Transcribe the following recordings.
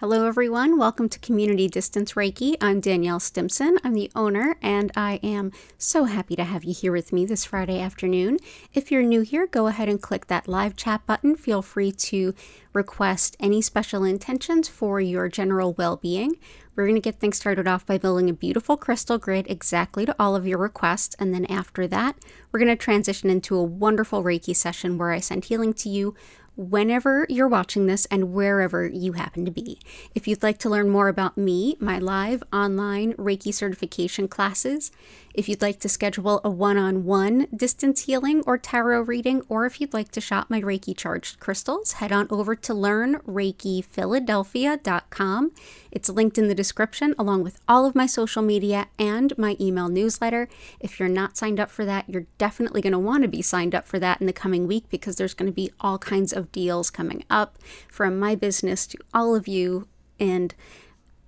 Hello everyone, welcome to Community Distance Reiki. I'm Danielle Stimpson. I'm the owner and I am so happy to have you here with me this Friday afternoon. If you're new here, go ahead and click that live chat button. Feel free to request any special intentions for your general well-being. We're going to get things started off by building a beautiful crystal grid exactly to all of your requests, and then after that, we're going to transition into a wonderful Reiki session where I send healing to you whenever you're watching this and wherever you happen to be. If you'd like to learn more about me, my live online Reiki certification classes, if you'd like to schedule a one-on-one distance healing or tarot reading, or if you'd like to shop my Reiki charged crystals, head on over to learnreikiphiladelphia.com. It's linked in the description along with all of my social media and my email newsletter. If you're not signed up for that, you're definitely going to want to be signed up for that in the coming week because there's going to be all kinds of deals coming up from my business to all of you and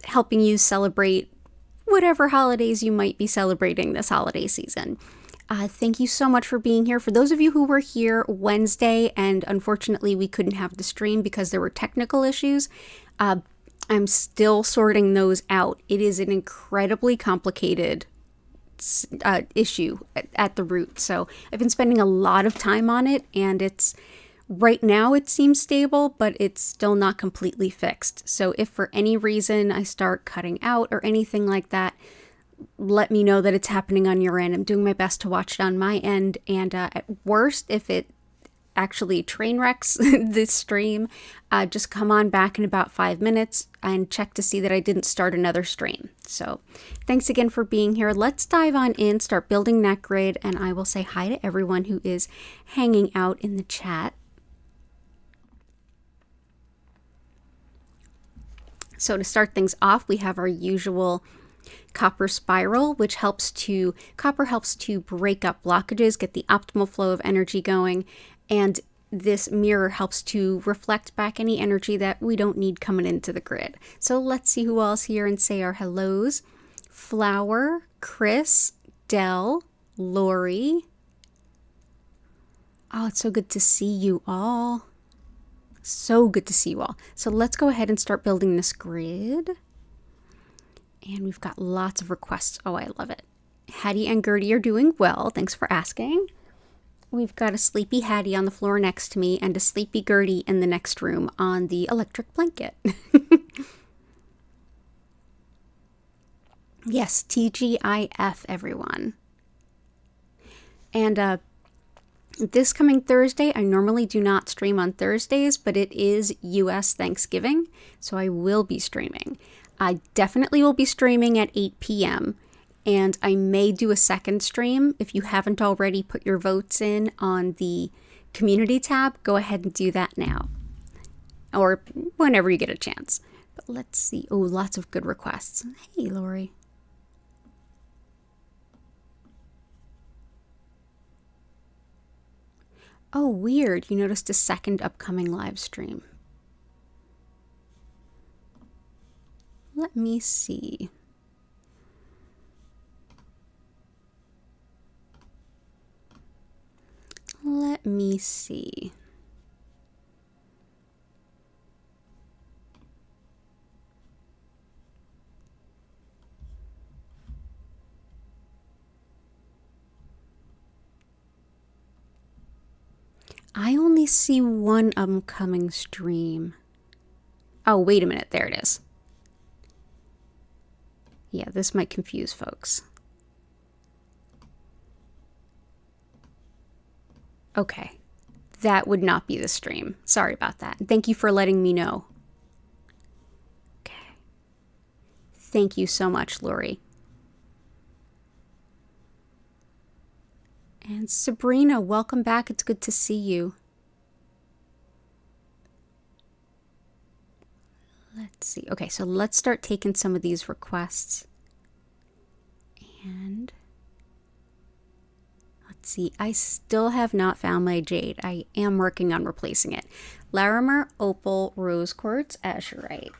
helping you celebrate whatever holidays you might be celebrating this holiday season. Thank you so much for being here. For those of you who were here Wednesday and unfortunately we couldn't have the stream because there were technical issues, I'm still sorting those out. It is an incredibly complicated issue at the root. So I've been spending a lot of time on it, and it's right now it seems stable, but it's still not completely fixed. So if for any reason I start cutting out or anything like that, let me know that it's happening on your end. I'm doing my best to watch it on my end, and at worst, if it actually train wrecks this stream, just come on back in about 5 minutes and check to see that I didn't start another stream. So thanks again for being here. Let's dive on in, start building that grid, and I will say hi to everyone who is hanging out in the chat. So to start things off, we have our usual copper spiral, which copper helps to break up blockages, get the optimal flow of energy going, and this mirror helps to reflect back any energy that we don't need coming into the grid. So let's see who else here and say our hellos. Flower, Chris, Dell, Lori. Oh, it's so good to see you all. So good to see you all. So let's go ahead and start building this grid. And we've got lots of requests. Oh, I love it. Hattie and Gertie are doing well. Thanks for asking. We've got a sleepy Hattie on the floor next to me and a sleepy Gertie in the next room on the electric blanket. Yes, TGIF, everyone. And this coming Thursday, I normally do not stream on Thursdays, but it is US Thanksgiving, so I will be streaming. I definitely will be streaming at 8 p.m., and I may do a second stream. If you haven't already put your votes in on the community tab, go ahead and do that now. Or whenever you get a chance. But let's see. Oh, lots of good requests. Hey, Lori. Oh, weird. You noticed a second upcoming live stream. Let me see. Let me see. I only see one upcoming stream. Oh, wait a minute. There it is. Yeah, this might confuse folks. Okay, that would not be the stream. Sorry about that. Thank you for letting me know. Okay. Thank you so much, Lori. And Sabrina, welcome back. It's good to see you. Let's see. Okay, so let's start taking some of these requests. And let's see. I still have not found my jade. I am working on replacing it. Larimer, opal, rose quartz, azurite.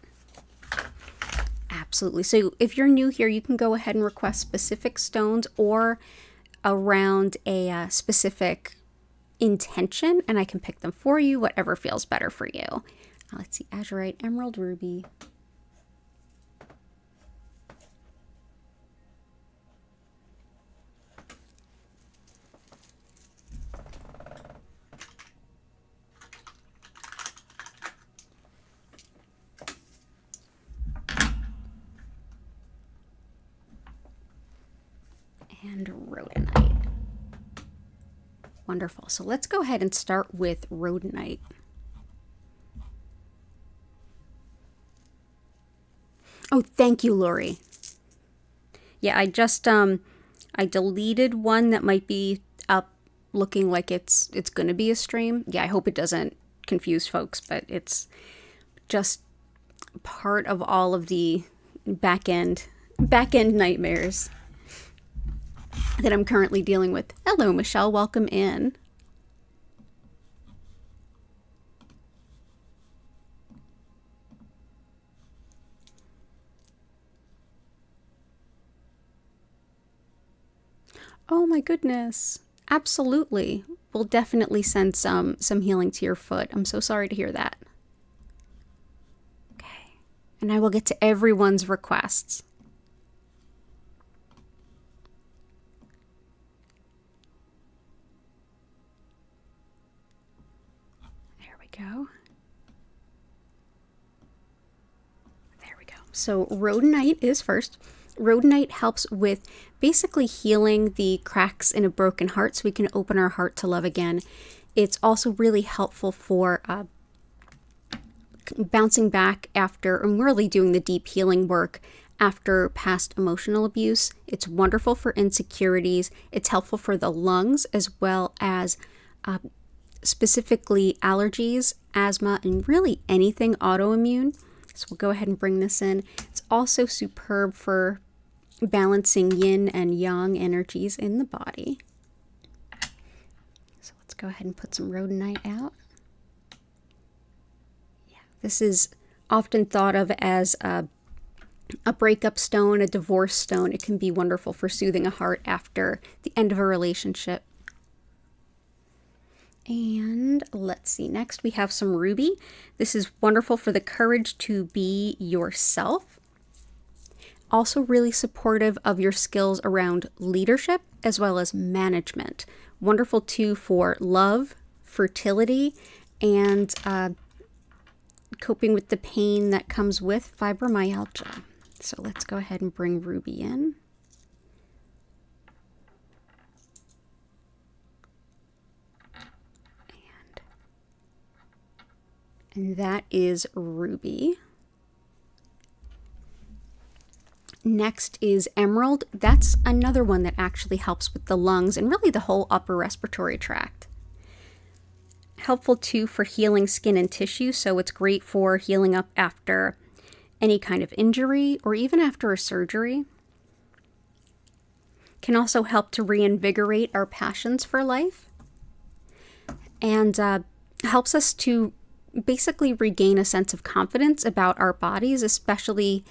Absolutely. So if you're new here, you can go ahead and request specific stones or around a specific intention, and I can pick them for you, whatever feels better for you. Let's see, azurite, emerald, ruby, Wonderful. So let's go ahead and start with rhodonite. Oh, thank you, Lori. Yeah, I just I deleted one that might be up looking like it's going to be a stream. Yeah, I hope it doesn't confuse folks, but it's just part of all of the back end nightmares that I'm currently dealing with. Hello, Michelle. Welcome in. Oh my goodness. Absolutely. We'll definitely send some healing to your foot. I'm so sorry to hear that. Okay. And I will get to everyone's requests. There we go. There we go. So rhodonite is first. Rhodonite helps with basically healing the cracks in a broken heart so we can open our heart to love again. It's also really helpful for bouncing back after, and really doing the deep healing work after past emotional abuse. It's wonderful for insecurities. It's helpful for the lungs as well as specifically allergies, asthma, and really anything autoimmune. So we'll go ahead and bring this in. It's also superb for balancing yin and yang energies in the body. So let's go ahead and put some rhodonite out. Yeah, this is often thought of as a breakup stone, a divorce stone. It can be wonderful for soothing a heart after the end of a relationship. And let's see, next we have some ruby. This is wonderful for the courage to be yourself. Also really supportive of your skills around leadership as well as management. Wonderful too for love, fertility, and coping with the pain that comes with fibromyalgia. So let's go ahead and bring ruby in. And that is ruby. Next is emerald. That's another one that actually helps with the lungs and really the whole upper respiratory tract. Helpful too for healing skin and tissue, so it's great for healing up after any kind of injury or even after a surgery. Can also help to reinvigorate our passions for life, and helps us to basically regain a sense of confidence about our bodies, especially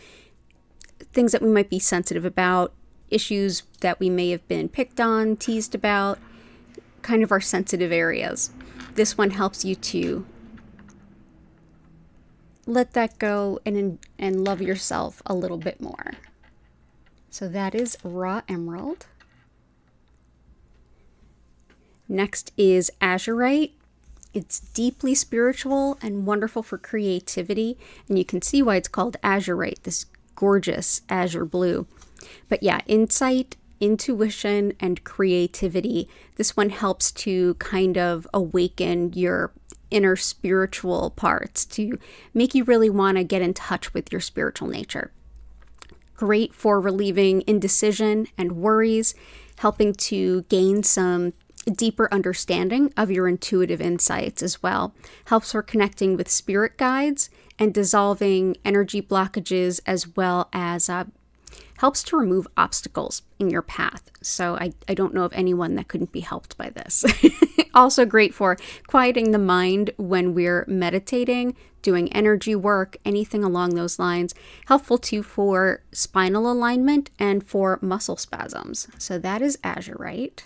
things that we might be sensitive about, issues that we may have been picked on, teased about, kind of our sensitive areas. This one helps you to let that go and love yourself a little bit more. So that is raw emerald. Next is azurite. It's deeply spiritual and wonderful for creativity, and you can see why it's called azurite, this gorgeous azure blue. But yeah, insight, intuition, and creativity. This one helps to kind of awaken your inner spiritual parts, to make you really want to get in touch with your spiritual nature. Great for relieving indecision and worries, helping to gain some deeper understanding of your intuitive insights as well. Helps for connecting with spirit guides and dissolving energy blockages, as well as helps to remove obstacles in your path. So I don't know of anyone that couldn't be helped by this. Also great for quieting the mind when we're meditating, doing energy work, anything along those lines. Helpful too for spinal alignment and for muscle spasms. So that is azurite.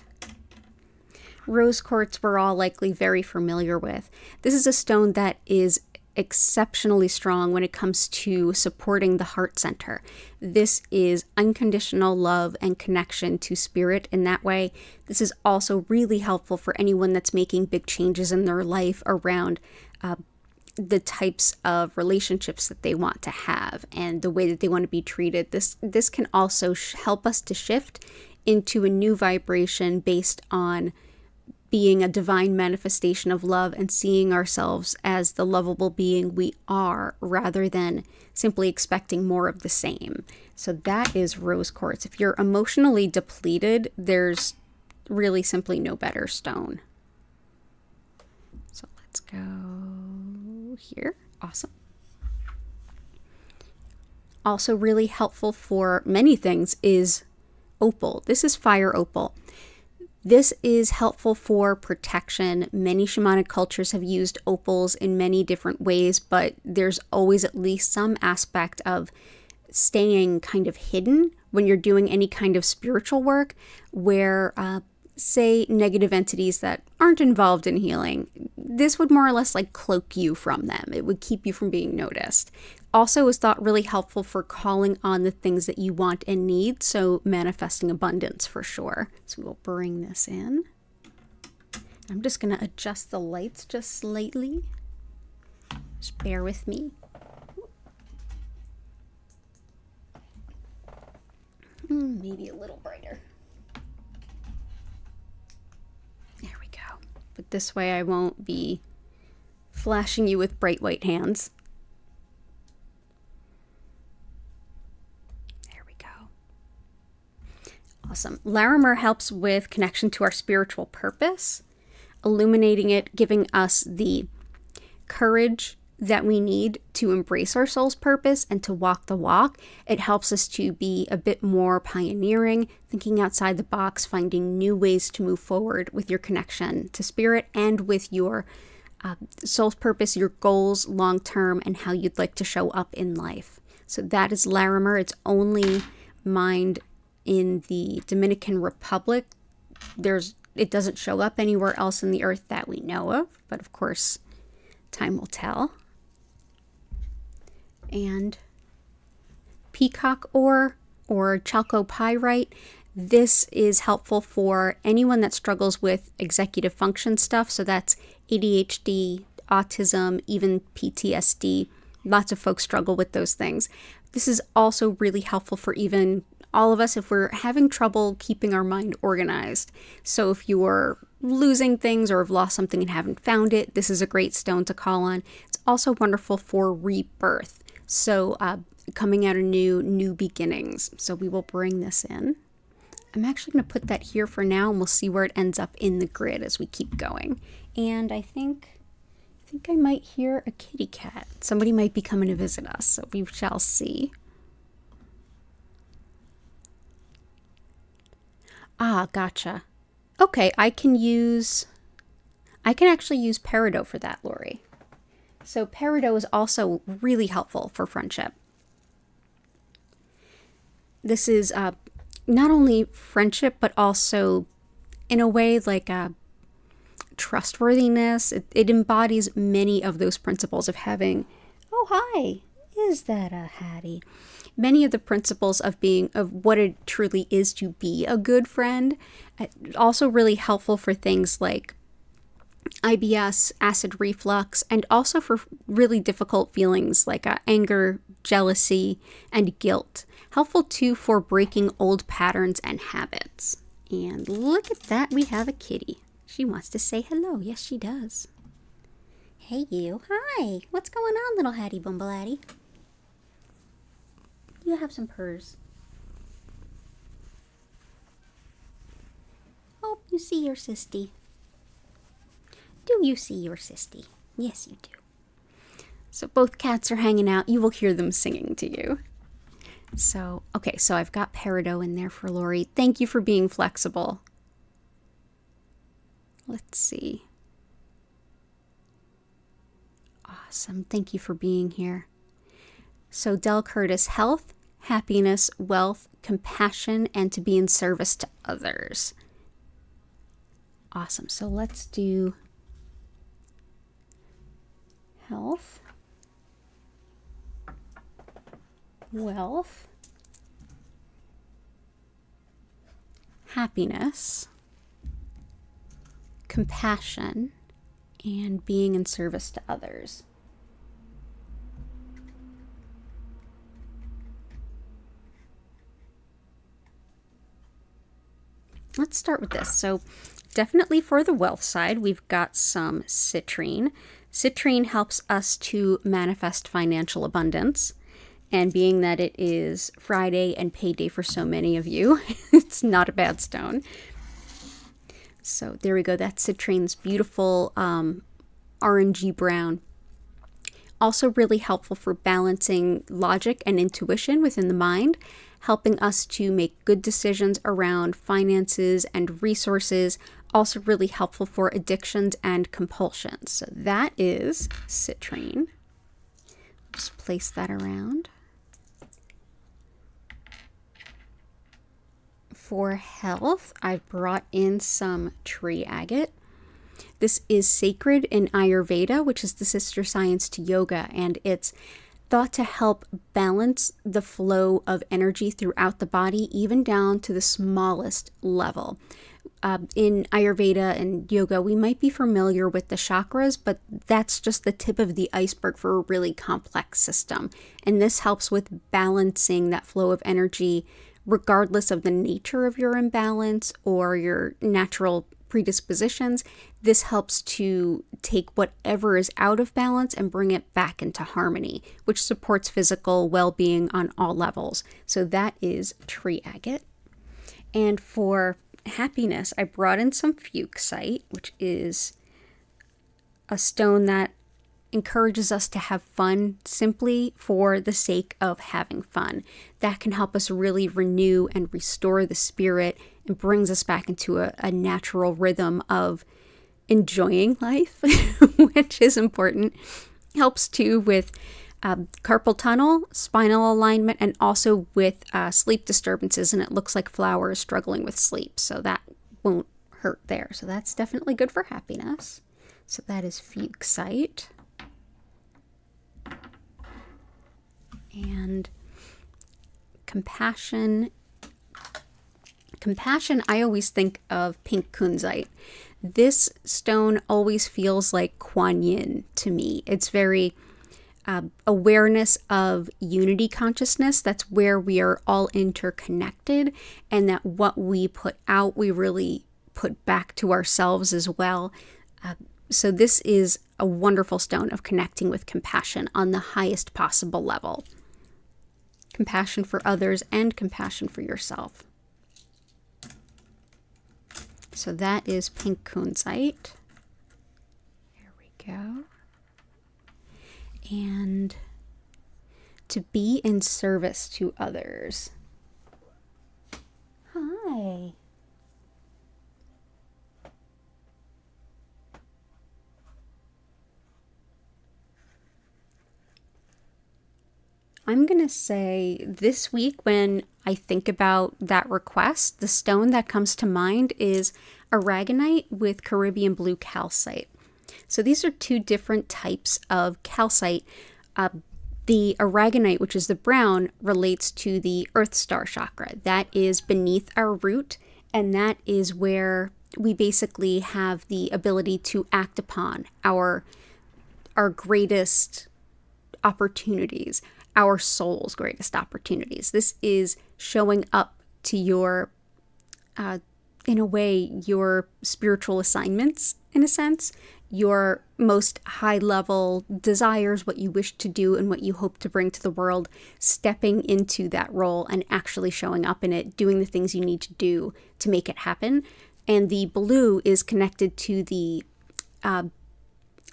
Rose quartz we're all likely very familiar with. This is a stone that is exceptionally strong when it comes to supporting the heart center. This is unconditional love and connection to spirit in that way. This is also really helpful for anyone that's making big changes in their life around the types of relationships that they want to have and the way that they want to be treated. This can also help us to shift into a new vibration based on being a divine manifestation of love and seeing ourselves as the lovable being we are, rather than simply expecting more of the same. So that is rose quartz. If you're emotionally depleted, there's really simply no better stone. So let's go here. Awesome. Also really helpful for many things is opal. This is fire opal. This is helpful for protection. Many shamanic cultures have used opals in many different ways, but there's always at least some aspect of staying kind of hidden when you're doing any kind of spiritual work where, say, negative entities that aren't involved in healing, this would more or less like cloak you from them. It would keep you from being noticed. Also is thought really helpful for calling on the things that you want and need, so manifesting abundance for sure. So we will bring this in. I'm just going to adjust the lights just slightly. Just bear with me. Maybe a little brighter. There we go. But this way I won't be flashing you with bright white hands. Awesome. Larimer helps with connection to our spiritual purpose, illuminating it, giving us the courage that we need to embrace our soul's purpose and to walk the walk. It helps us to be a bit more pioneering, thinking outside the box, finding new ways to move forward with your connection to spirit and with your soul's purpose, your goals long term, and how you'd like to show up in life. So that is Larimer. It's only mined in the Dominican Republic. It doesn't show up anywhere else in the earth that we know of, but of course, time will tell. And peacock ore or chalcopyrite. This is helpful for anyone that struggles with executive function stuff. So that's ADHD, autism, even PTSD. Lots of folks struggle with those things. This is also really helpful for even all of us if we're having trouble keeping our mind organized. So if you're losing things or have lost something and haven't found it, this is a great stone to call on. It's also wonderful for rebirth. So coming out of new beginnings. So we will bring this in. I'm actually going to put that here for now, and we'll see where it ends up in the grid as we keep going. And I think I might hear a kitty cat. Somebody might be coming to visit us, so we shall see. Ah, gotcha. Okay, I can actually use peridot for that, Lori. So peridot is also really helpful for friendship. This is not only friendship, but also in a way like trustworthiness. It embodies many of those principles of having, oh, hi, is that a Hattie? Many of the principles of what it truly is to be a good friend. Also really helpful for things like IBS, acid reflux, and also for really difficult feelings like anger, jealousy, and guilt. Helpful too for breaking old patterns and habits. And look at that, we have a kitty. She wants to say hello. Yes, she does. Hey, you. Hi. What's going on, little Hattie Bumbleaddy? You have some purrs. Oh, you see your sissy. Do you see your sissy? Yes, you do. So both cats are hanging out. You will hear them singing to you. So, okay, so I've got peridot in there for Lori. Thank you for being flexible. Let's see. Awesome. Thank you for being here. So Del Curtis, health, happiness, wealth, compassion, and to be in service to others. Awesome. So let's do health, wealth, happiness, compassion, and being in service to others. let's start with this. So definitely for the wealth side, we've got some citrine. Citrine helps us to manifest financial abundance. And being that it is Friday and payday for so many of you, it's not a bad stone. So there we go. That's citrine's beautiful orangey brown. Also really helpful for balancing logic and intuition within the mind, helping us to make good decisions around finances and resources. Also really helpful for addictions and compulsions. So that is citrine. Just place that around. For health, I've brought in some tree agate. This is sacred in Ayurveda, which is the sister science to yoga, and it's thought to help balance the flow of energy throughout the body, even down to the smallest level. In Ayurveda and yoga, we might be familiar with the chakras, but that's just the tip of the iceberg for a really complex system. And this helps with balancing that flow of energy regardless of the nature of your imbalance or your natural predispositions. This helps to take whatever is out of balance and bring it back into harmony, which supports physical well-being on all levels. So that is tree agate. And for happiness, I brought in some fuchsite, which is a stone that encourages us to have fun simply for the sake of having fun. That can help us really renew and restore the spirit and brings us back into a natural rhythm of enjoying life, which is important. Helps too with carpal tunnel, spinal alignment, and also with sleep disturbances. And it looks like flower is struggling with sleep, so that won't hurt there. So that's definitely good for happiness. So that is fuchsite. And compassion. Compassion, I always think of pink kunzite. This stone always feels like Kuan Yin to me. It's very awareness of unity consciousness. That's where we are all interconnected, and that what we put out, we really put back to ourselves as well. So this is a wonderful stone of connecting with compassion on the highest possible level. Compassion for others and compassion for yourself. So that is pink kunzite. There we go. And to be in service to others. Hi. I'm going to say this week, when I think about that request, the stone that comes to mind is aragonite with Caribbean blue calcite. So these are two different types of calcite. The aragonite, which is the brown, relates to the earth star chakra. That is beneath our root, and that is where we basically have the ability to act upon our greatest opportunities, our soul's greatest opportunities. This is showing up to your, in a way, your spiritual assignments, in a sense, your most high-level desires, what you wish to do and what you hope to bring to the world, stepping into that role and actually showing up in it, doing the things you need to do to make it happen. And the blue is connected to the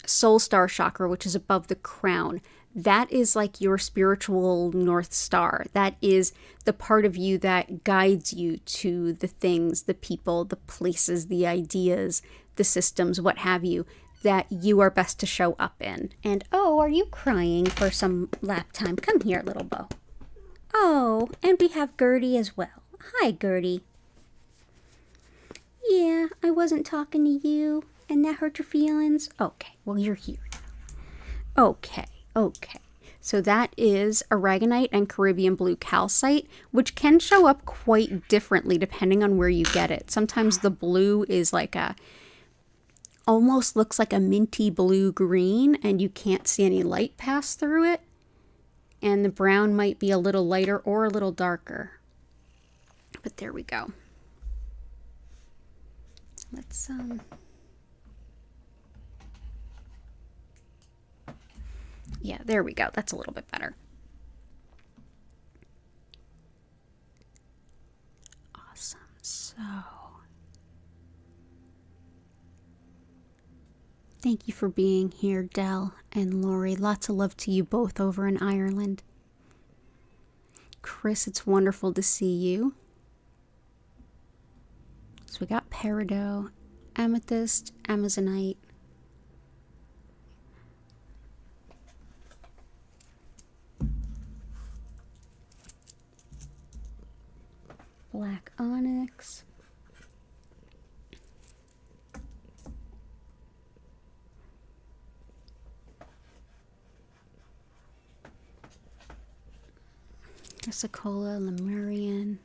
soul star chakra, which is above the crown. That is like your spiritual North Star. That is the part of you that guides you to the things, the people, the places, the ideas, the systems, what have you, that you are best to show up in. And, oh, are you crying for some lap time? Come here, little Bo. Oh, and we have Gertie as well. Hi, Gertie. Yeah, I wasn't talking to you, and that hurt your feelings? Okay, well, you're here now. Okay. So that is aragonite and Caribbean blue calcite, which can show up quite differently depending on where you get it. Sometimes the blue is like almost looks like a minty blue green, and you can't see any light pass through it. And the brown might be a little lighter or a little darker. But there we go. Let's yeah, there we go. That's a little bit better. Awesome. So thank you for being here, Del and Lori. Lots of love to you both over in Ireland. Chris, it's wonderful to see you. So we got peridot, amethyst, amazonite, black onyx, chrysocolla, lemurian,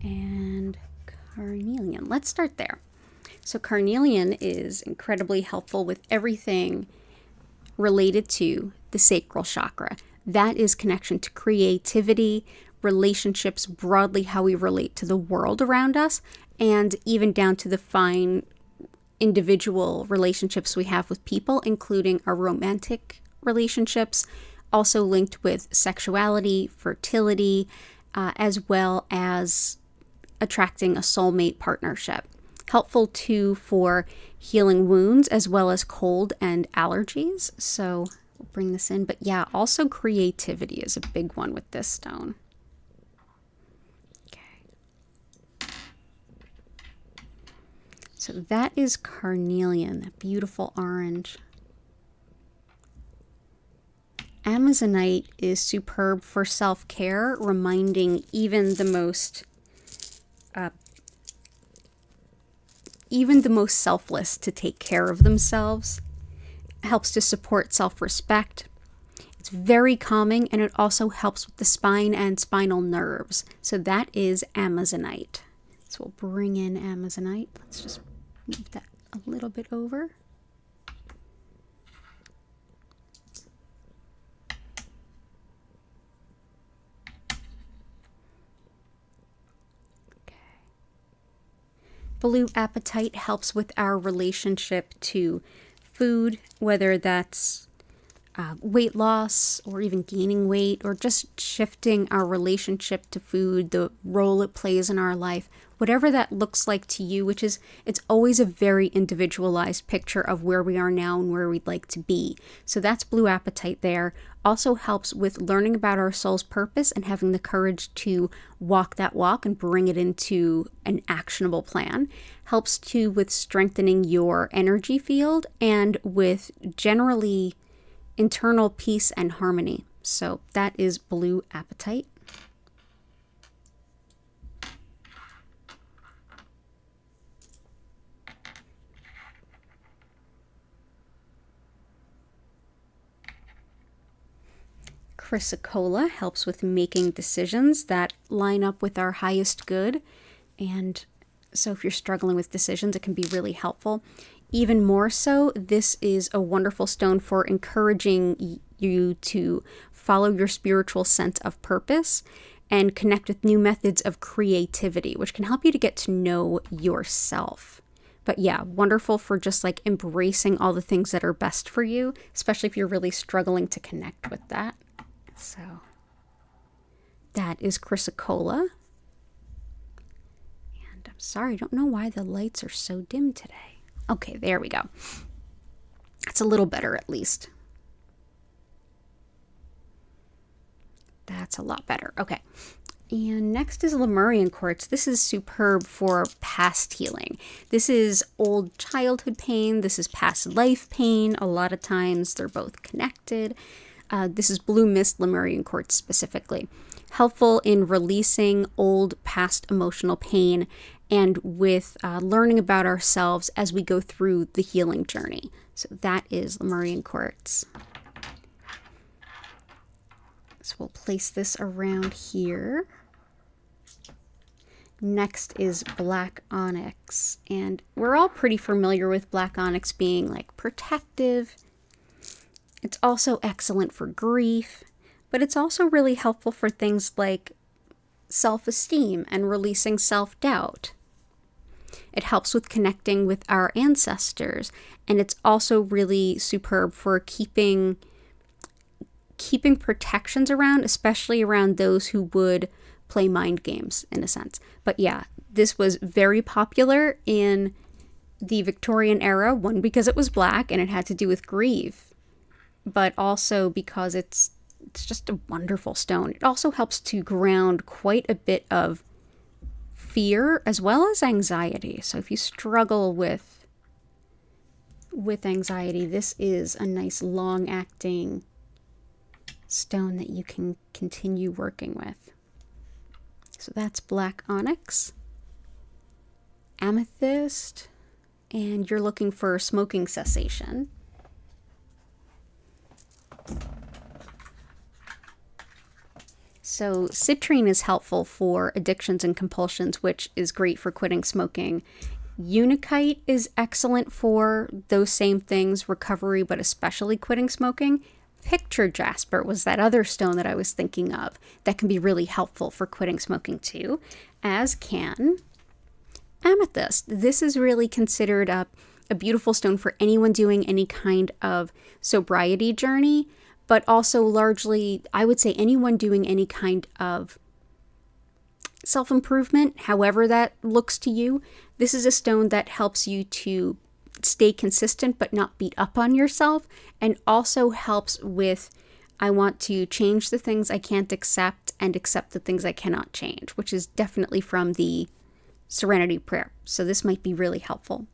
and carnelian. Let's start there. So carnelian is incredibly helpful with everything related to the sacral chakra. That is connection to creativity, relationships, broadly how we relate to the world around us, and even down to the fine individual relationships we have with people, including our romantic relationships, also linked with sexuality, fertility, as well as attracting a soulmate partnership. Helpful too for healing wounds as well as cold and allergies. So we'll bring this in. But yeah, also creativity is a big one with this stone. Okay. So that is carnelian, that beautiful orange. Amazonite is superb for self-care, reminding even the most selfless to take care of themselves. It helps to support self-respect. It's very calming, and it also helps with the spine and spinal nerves. So that is amazonite. So we'll bring in amazonite. Let's just move that a little bit over. Blue apatite helps with our relationship to food, whether that's weight loss or even gaining weight, or just shifting our relationship to food, the role it plays in our life, whatever that looks like to you, which is, it's always a very individualized picture of where we are now and where we'd like to be. So that's blue apatite there. Also helps with learning about our soul's purpose and having the courage to walk that walk and bring it into an actionable plan. Helps too with strengthening your energy field and with generally internal peace and harmony. So that is blue apatite. Chrysocolla helps with making decisions that line up with our highest good. And so if you're struggling with decisions, it can be really helpful. Even more so, this is a wonderful stone for encouraging you to follow your spiritual sense of purpose and connect with new methods of creativity, which can help you to get to know yourself. But yeah, wonderful for just like embracing all the things that are best for you, especially if you're really struggling to connect with that. So that is chrysocolla. And I'm sorry, I don't know why the lights are so dim today. Okay, there we go. It's a little better at least. That's a lot better. Okay. And next is Lemurian quartz. This is superb for past healing. This is old childhood pain. This is past life pain. A lot of times they're both connected. This is blue mist Lemurian quartz specifically. Helpful in releasing old past emotional pain and with learning about ourselves as we go through the healing journey. So that is Lemurian quartz. So we'll place this around here. Next is black onyx. And we're all pretty familiar with black onyx being like protective. It's also excellent for grief, but it's also really helpful for things like self-esteem and releasing self-doubt. It helps with connecting with our ancestors, and it's also really superb for keeping protections around, especially around those who would play mind games in a sense. But yeah, this was very popular in the Victorian era, one because it was black and it had to do with grief, but also because it's just a wonderful stone. It also helps to ground quite a bit of fear as well as anxiety. So if you struggle with anxiety, this is a nice long-acting stone that you can continue working with. So that's black onyx, amethyst, and you're looking for smoking cessation. So citrine is helpful for addictions and compulsions, which is great for quitting smoking. Unakite is excellent for those same things, recovery, but especially quitting smoking. Picture jasper was that other stone that I was thinking of that can be really helpful for quitting smoking too, as can amethyst. This is really considered a beautiful stone for anyone doing any kind of sobriety journey, but also largely, I would say, anyone doing any kind of self-improvement, however that looks to you. This is a stone that helps you to stay consistent but not beat up on yourself, and also helps with, I want to change the things I can't accept and accept the things I cannot change, which is definitely from the Serenity Prayer. So this might be really helpful.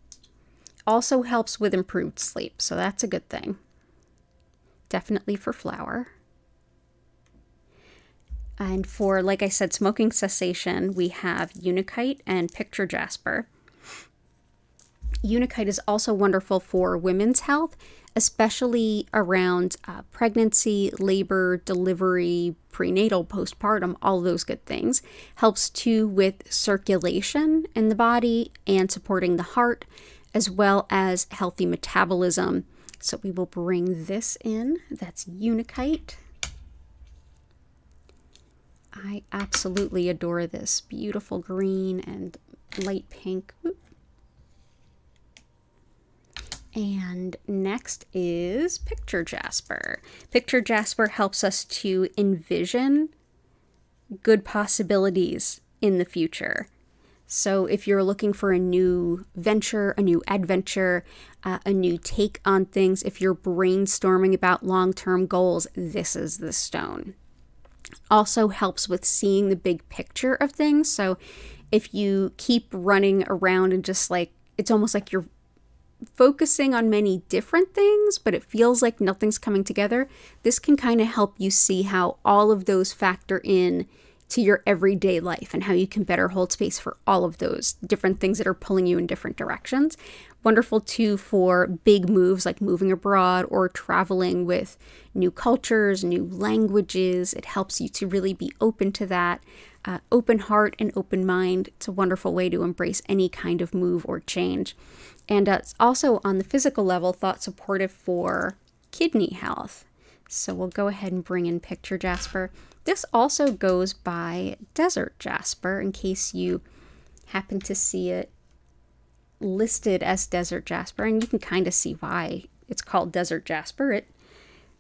Also helps with improved sleep, so that's a good thing. Definitely for flower. And for, like I said, smoking cessation, we have unakite and picture jasper. Unakite is also wonderful for women's health, especially around pregnancy, labor, delivery, prenatal, postpartum, all those good things. Helps too with circulation in the body and supporting the heart, as well as healthy metabolism. So we will bring this in. That's unakite. I absolutely adore this beautiful green and light pink. And next is picture jasper. Picture jasper helps us to envision good possibilities in the future. So if you're looking for a new venture, a new adventure, a new take on things, if you're brainstorming about long-term goals, this is the stone. Also helps with seeing the big picture of things. So if you keep running around and just like, it's almost like you're focusing on many different things, but it feels like nothing's coming together, this can kind of help you see how all of those factor in to your everyday life and how you can better hold space for all of those different things that are pulling you in different directions. Wonderful too for big moves like moving abroad or traveling with new cultures, new languages. It helps you to really be open to that. Open heart and open mind. It's a wonderful way to embrace any kind of move or change. And it's also on the physical level thought supportive for kidney health. So we'll go ahead and bring in picture jasper. This also goes by desert jasper in case you happen to see it listed as desert jasper, and you can kind of see why it's called desert jasper. It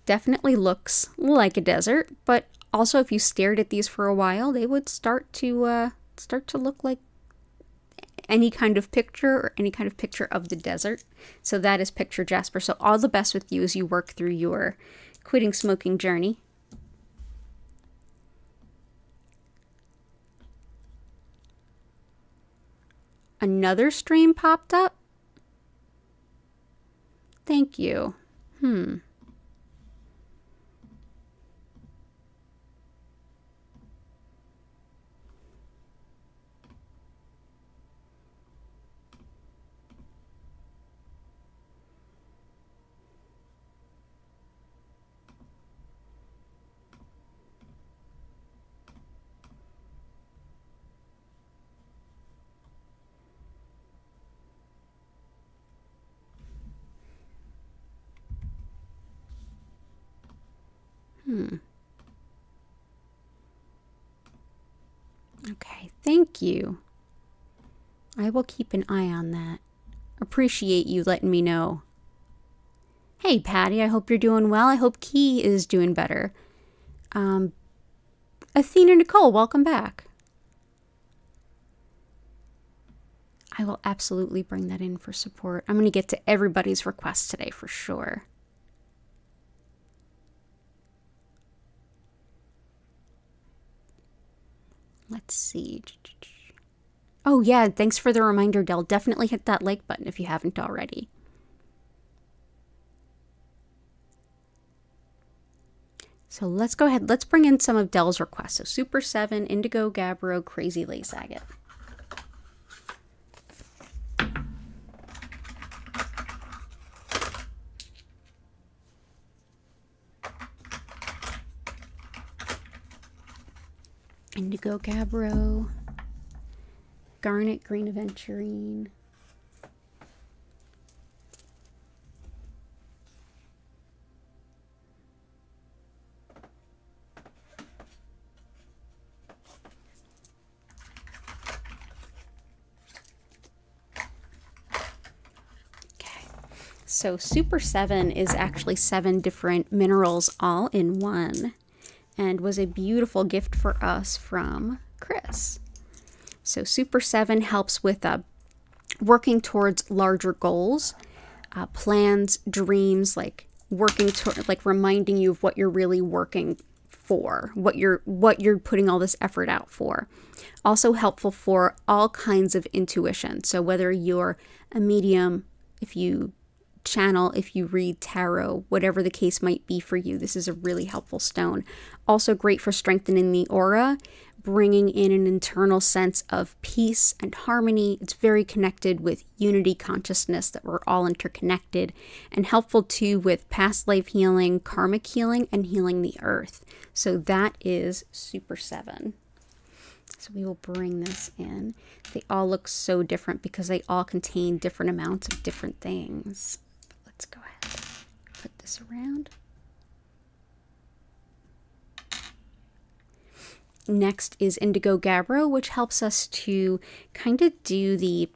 definitely looks like a desert, but also if you stared at these for a while, they would start to look like any kind of picture or any kind of picture of the desert. So that is picture jasper. So all the best with you as you work through your quitting smoking journey. Another stream popped up. Thank you. Okay, thank you. I will keep an eye on that. Appreciate you letting me know. Hey, Patty, I hope you're doing well. I hope Key is doing better. Athena Nicole, welcome back. I will absolutely bring that in for support. I'm going to get to everybody's requests today for sure. Let's see. Oh yeah, thanks for the reminder, Del. Definitely hit that like button if you haven't already. So let's go ahead. Let's bring in some of Del's requests. So Super 7, Indigo Gabbro, Crazy Lace Agate. Indigo Gabbro, Garnet Green Aventurine, so Super 7 is actually 7 different minerals all in one, and was a beautiful gift for us from Chris. So Super 7 helps with working towards larger goals, plans, dreams, like working toward, like reminding you of what you're really working for, what you're putting all this effort out for. Also helpful for all kinds of intuition. So whether you're a medium, if you channel, if you read tarot, whatever the case might be for you, this is a really helpful stone. Also great for strengthening the aura, bringing in an internal sense of peace and harmony. It's very connected with unity consciousness, that we're all interconnected, and helpful too with past life healing, karmic healing, and healing the earth. So that is Super 7. So we will bring this in. They all look so different because they all contain different amounts of different things. Let's go ahead, put this around. Next is Indigo Gabbro, which helps us to kind of do the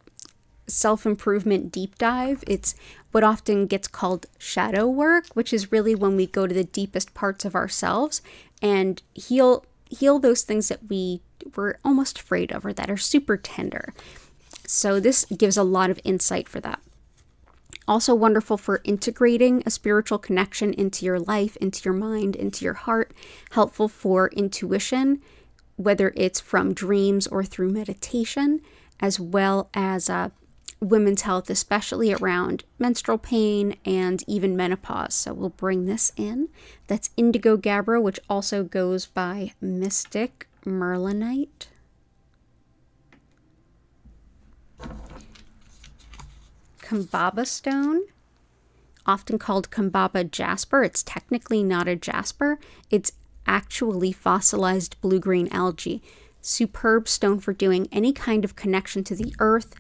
self-improvement deep dive. It's what often gets called shadow work, which is really when we go to the deepest parts of ourselves and heal those things that we're almost afraid of or that are super tender. So this gives a lot of insight for that. Also wonderful for integrating a spiritual connection into your life, into your mind, into your heart. Helpful for intuition, whether it's from dreams or through meditation, as well as women's health, especially around menstrual pain and even menopause. So we'll bring this in. That's Indigo Gabbro, which also goes by Mystic Merlinite. Kambaba stone, often called Kambaba jasper. It's technically not a jasper. It's actually fossilized blue-green algae. Superb stone for doing any kind of connection to the earth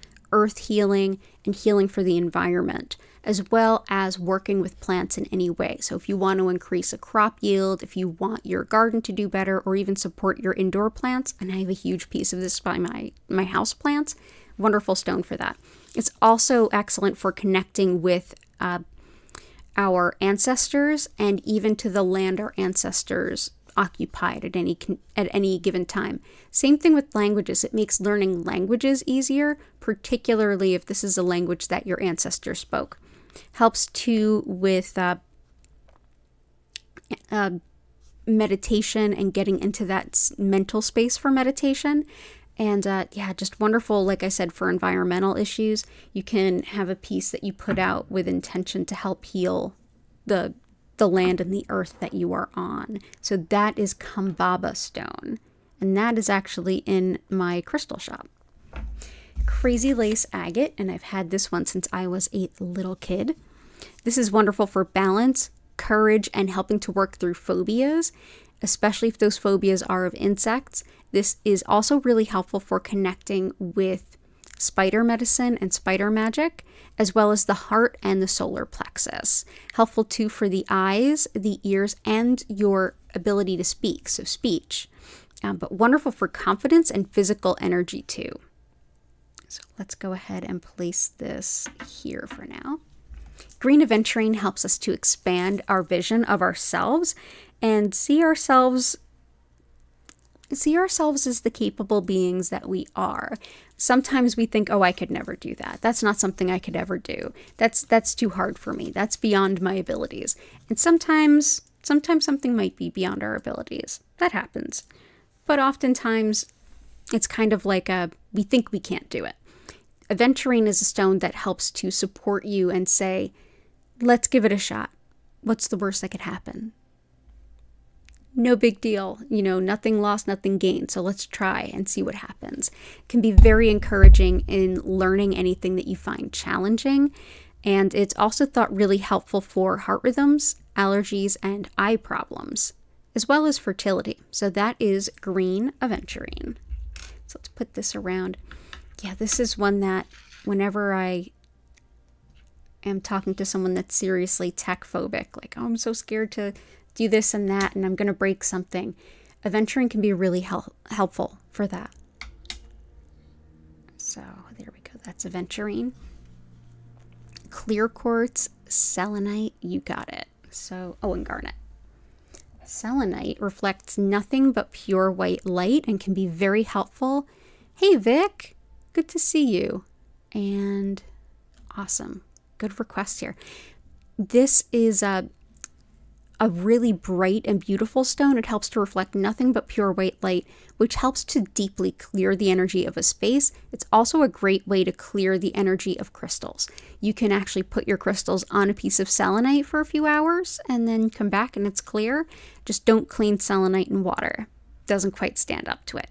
healing, and healing for the environment, as well as working with plants in any way. So if you want to increase a crop yield, if you want your garden to do better, or even support your indoor plants, and I have a huge piece of this by my house plants, wonderful stone for that. It's also excellent for connecting with our ancestors and even to the land our ancestors occupied at any given time. Same thing with languages. It makes learning languages easier, particularly if this is a language that your ancestors spoke. Helps too with meditation and getting into that mental space for meditation. And yeah, just wonderful, like I said, for environmental issues. You can have a piece that you put out with intention to help heal the land and the earth that you are on. So that is Kambaba stone. And that is actually in my crystal shop. Crazy Lace Agate, and I've had this one since I was a little kid. This is wonderful for balance, courage, and helping to work through phobias, especially if those phobias are of insects. This is also really helpful for connecting with spider medicine and spider magic, as well as the heart and the solar plexus. Helpful too for the eyes, the ears, and your ability to speak, so speech. But wonderful for confidence and physical energy too. So let's go ahead and place this here for now. Green aventurine helps us to expand our vision of ourselves and see ourselves as the capable beings that we are. Sometimes we think, oh, I could never do that. That's not something I could ever do. That's too hard for me. That's beyond my abilities. And sometimes something might be beyond our abilities. That happens. But oftentimes it's kind of like we think we can't do it. Aventurine is a stone that helps to support you and say, let's give it a shot. What's the worst that could happen? No big deal. Nothing lost, nothing gained. So let's try and see what happens. It can be very encouraging in learning anything that you find challenging. And it's also thought really helpful for heart rhythms, allergies, and eye problems, as well as fertility. So that is green aventurine. So let's put this around. Yeah, this is one that whenever I am talking to someone that's seriously tech phobic, like, oh, I'm so scared to do this and that, and I'm going to break something. Aventurine can be really helpful for that. So there we go. That's aventurine. Clear quartz, selenite, you got it. So, and garnet. Selenite reflects nothing but pure white light and can be very helpful. Hey, Vic, good to see you. And awesome. Good request here. This is a really bright and beautiful stone. It helps to reflect nothing but pure white light, which helps to deeply clear the energy of a space. It's also a great way to clear the energy of crystals. You can actually put your crystals on a piece of selenite for a few hours and then come back and it's clear. Just don't clean selenite in water. Doesn't quite stand up to it.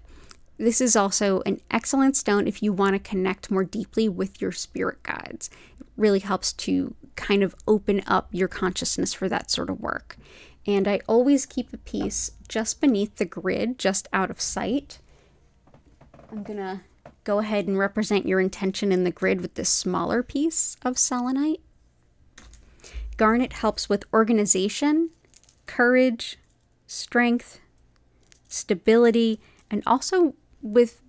This is also an excellent stone if you want to connect more deeply with your spirit guides. It really helps to kind of open up your consciousness for that sort of work. And I always keep a piece just beneath the grid, just out of sight. I'm going to go ahead and represent your intention in the grid with this smaller piece of selenite. Garnet helps with organization, courage, strength, stability, and also with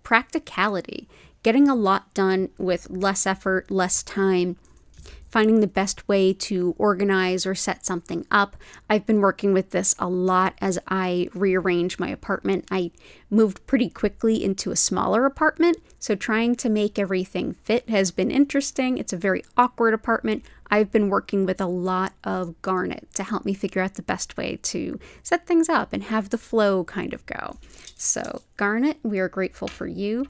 practicality. Getting a lot done with less effort, less time, finding the best way to organize or set something up. I've been working with this a lot as I rearrange my apartment. I moved pretty quickly into a smaller apartment, so trying to make everything fit has been interesting. It's a very awkward apartment. I've been working with a lot of garnet to help me figure out the best way to set things up and have the flow kind of go. So garnet, we are grateful for you.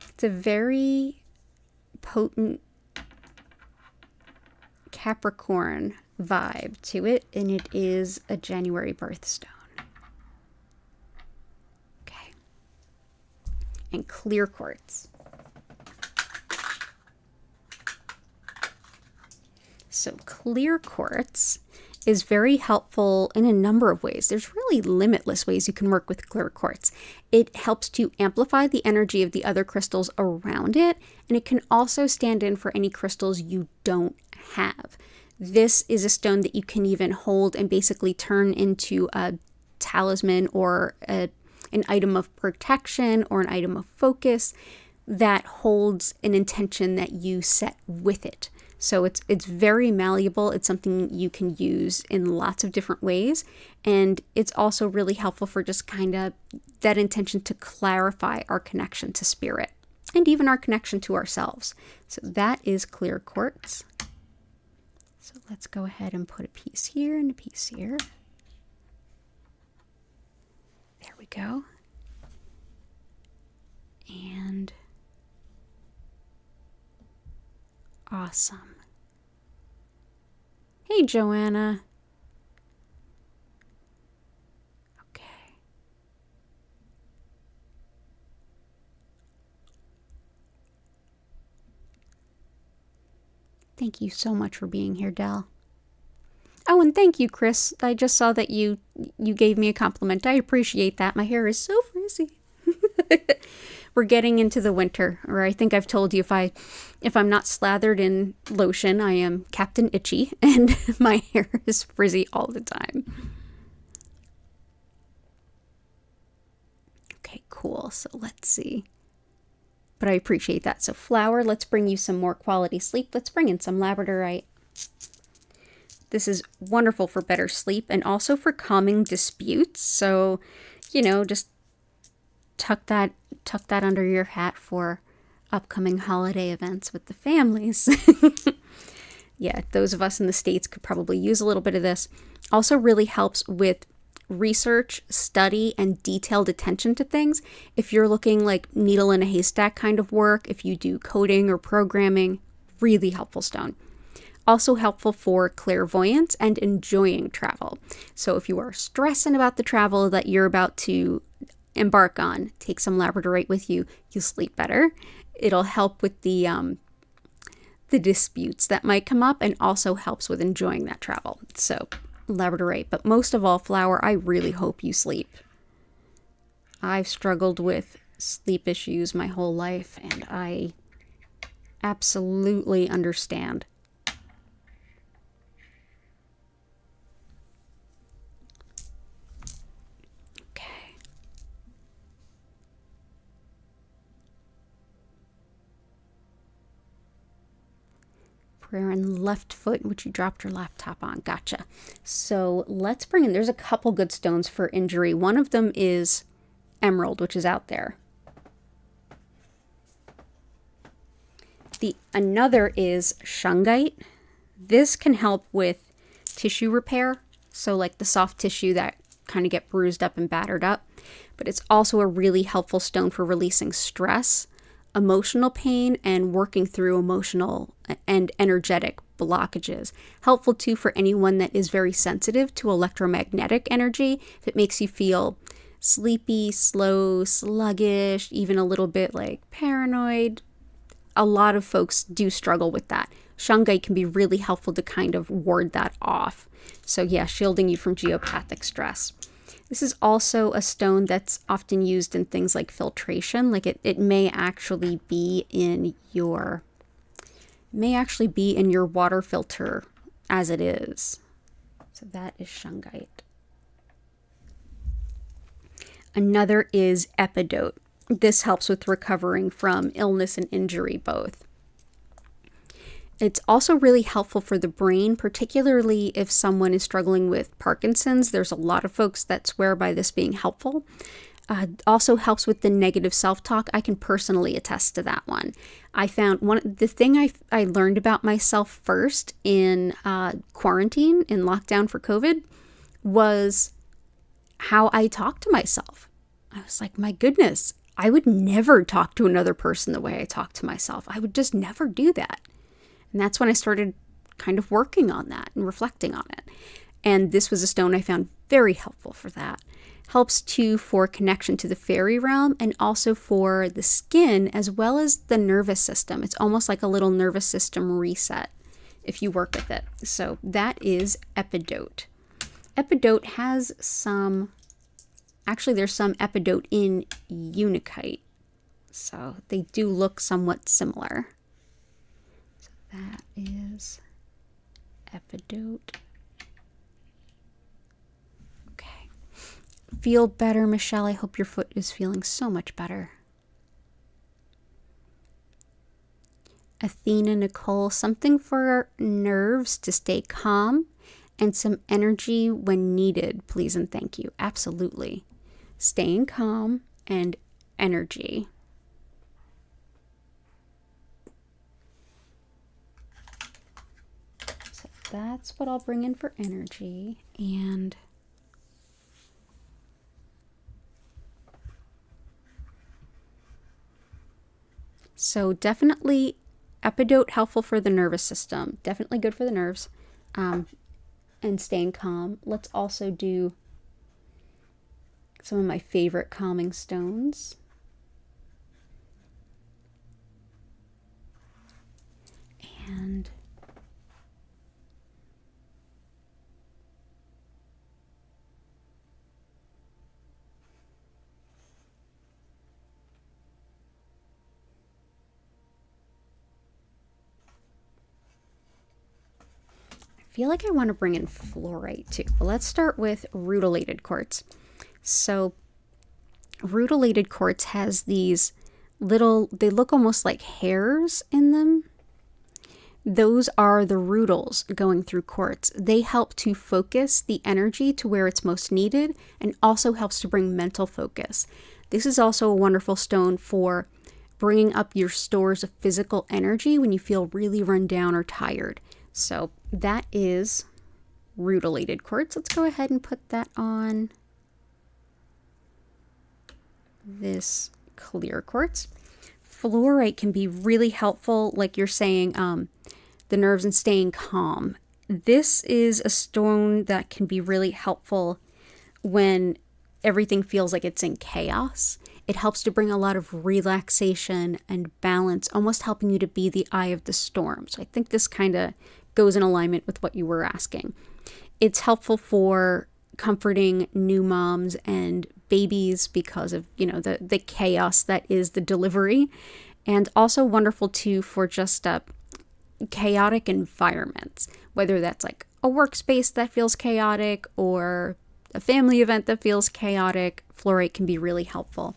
It's a very potent Capricorn vibe to it, and it is a January birthstone. Okay. And clear quartz. So clear quartz is very helpful in a number of ways. There's really limitless ways you can work with clear quartz. It helps to amplify the energy of the other crystals around it, and it can also stand in for any crystals you don't have. This is a stone that you can even hold and basically turn into a talisman or an item of protection or an item of focus that holds an intention that you set with it. So it's very malleable. It's something you can use in lots of different ways. And it's also really helpful for just kind of that intention to clarify our connection to spirit and even our connection to ourselves. So that is clear quartz. So let's go ahead and put a piece here and a piece here. There we go. And awesome. Hey, Joanna. Okay. Thank you so much for being here, Del. Oh, and thank you, Chris. I just saw that you gave me a compliment. I appreciate that. My hair is so frizzy. We're getting into the winter, or I think I've told you if I'm not slathered in lotion, I am Captain Itchy, and my hair is frizzy all the time. Okay, cool. So let's see. but I appreciate that. So flower, let's bring you some more quality sleep. Let's bring in some labradorite. This is wonderful for better sleep and also for calming disputes. So, you know, just tuck that under your hat for upcoming holiday events with the families. Yeah, those of us in the States could probably use a little bit of this. Also really helps with research, study, and detailed attention to things. If you're looking like needle in a haystack kind of work, if you do coding or programming, really helpful stone. Also helpful for clairvoyance and enjoying travel. So if you are stressing about the travel that you're about to embark on, take some labradorite with you. You'll sleep better. It'll help with the disputes that might come up and also helps with enjoying that travel. So labradorite, but most of all flower, I really hope you sleep. I've struggled with sleep issues my whole life and I absolutely understand. Prayer and left foot, which you dropped your laptop on. Gotcha. So let's bring in, there's a couple good stones for injury. One of them is emerald, which is out there. Another is shungite. This can help with tissue repair. So like the soft tissue that kind of get bruised up and battered up. But it's also a really helpful stone for releasing stress, emotional pain, and working through emotional and energetic blockages. Helpful too for anyone that is very sensitive to electromagnetic energy. If it makes you feel sleepy, slow, sluggish, even a little bit like paranoid, a lot of folks do struggle with that. Shungite can be really helpful to kind of ward that off. So yeah, shielding you from geopathic stress. This is also a stone that's often used in things like filtration. Like it may actually be in your water filter as it is. So that is shungite. Another is epidote. This helps with recovering from illness and injury both. It's also really helpful for the brain, particularly if someone is struggling with Parkinson's. There's a lot of folks that swear by this being helpful. Also helps with the negative self-talk. I can personally attest to that one. I found the thing I learned about myself first in quarantine, in lockdown for COVID, was how I talk to myself. I was like, my goodness, I would never talk to another person the way I talk to myself. I would just never do that. And that's when I started kind of working on that and reflecting on it. And this was a stone I found very helpful for that. Helps too for connection to the fairy realm and also for the skin as well as the nervous system. It's almost like a little nervous system reset if you work with it. So that is epidote. Epidote has there's some epidote in unikite. So they do look somewhat similar. That is epidote. Okay. Feel better, Michelle. I hope your foot is feeling so much better. Athena Nicole, something for nerves to stay calm and some energy when needed, please and thank you. Absolutely. Staying calm and energy. That's what I'll bring in for energy. And so definitely epidote helpful for the nervous system. Definitely good for the nerves and staying calm. Let's also do some of my favorite calming stones. And I feel like I want to bring in fluorite too. Well, let's start with rutilated quartz. So rutilated quartz has these they look almost like hairs in them. Those are the rutils going through quartz. They help to focus the energy to where it's most needed and also helps to bring mental focus. This is also a wonderful stone for bringing up your stores of physical energy when you feel really run down or tired. So that is rutilated quartz. Let's go ahead and put that on this clear quartz. Fluorite can be really helpful, like you're saying, the nerves and staying calm. This is a stone that can be really helpful when everything feels like it's in chaos. It helps to bring a lot of relaxation and balance, almost helping you to be the eye of the storm. So I think this kind of goes in alignment with what you were asking. It's helpful for comforting new moms and babies because of, the chaos that is the delivery, and also wonderful too for just chaotic environments, whether that's like a workspace that feels chaotic or a family event that feels chaotic. Fluorite can be really helpful.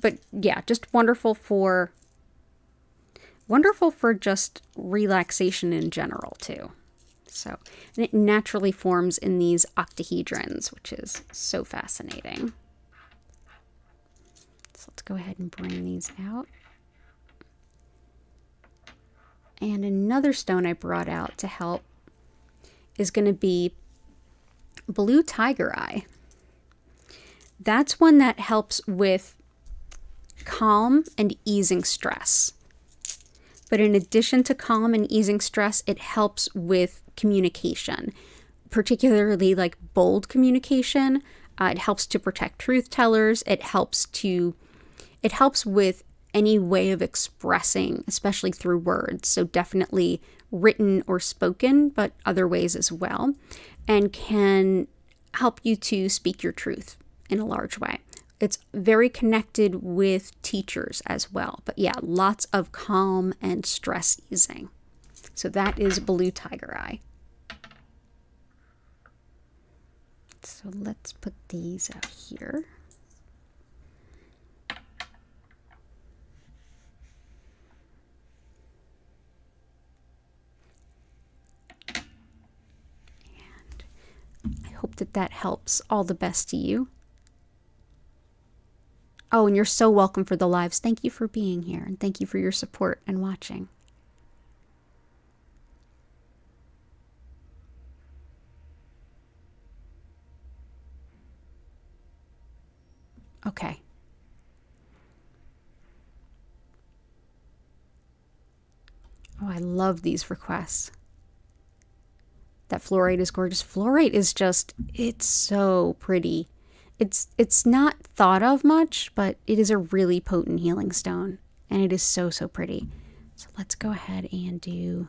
But yeah, just wonderful for just relaxation in general too. So, and it naturally forms in these octahedrons, which is so fascinating. So let's go ahead and bring these out. And another stone I brought out to help is going to be blue tiger eye. That's one that helps with calm and easing stress. But in addition to calm and easing stress, it helps with communication, particularly like bold communication. It helps to protect truth tellers. It helps with any way of expressing, especially through words. So definitely written or spoken, but other ways as well, and can help you to speak your truth in a large way. It's very connected with teachers as well. But yeah, lots of calm and stress easing. So that is blue tiger eye. So let's put these out here. And I hope that helps. All the best to you. Oh, and you're so welcome for the lives. Thank you for being here, and thank you for your support and watching. Okay. Oh, I love these requests. That fluorite is gorgeous. Fluorite is just, it's so pretty. It's not thought of much, but it is a really potent healing stone, and it is so, so pretty. So let's go ahead and do...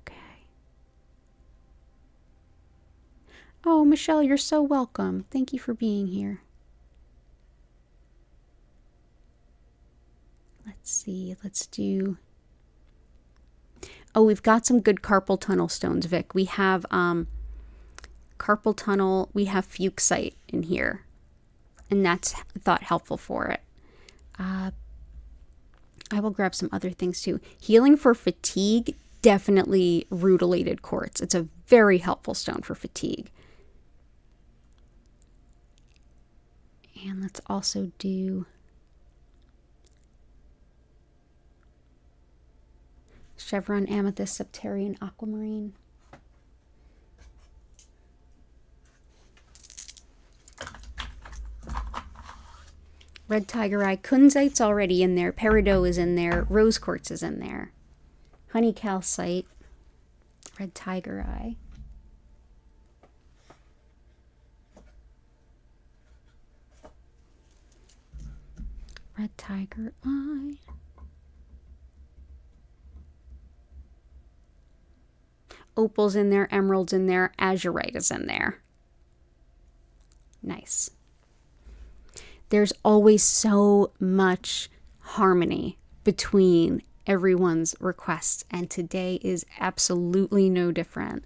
Okay. Oh, Michelle, you're so welcome. Thank you for being here. Let's see, let's do... Oh, we've got some good carpal tunnel stones, Vic. We have carpal tunnel, we have fuchsite in here, and that's thought helpful for it. I will grab some other things too. Healing for fatigue, definitely rutilated quartz. It's a very helpful stone for fatigue. And let's also do chevron amethyst, septarian aquamarine. Red tiger eye, kunzite's already in there, peridot is in there, rose quartz is in there, honey calcite, red tiger eye. Red tiger eye. Opal's in there, emerald's in there, azurite is in there. Nice. There's always so much harmony between everyone's requests, and today is absolutely no different.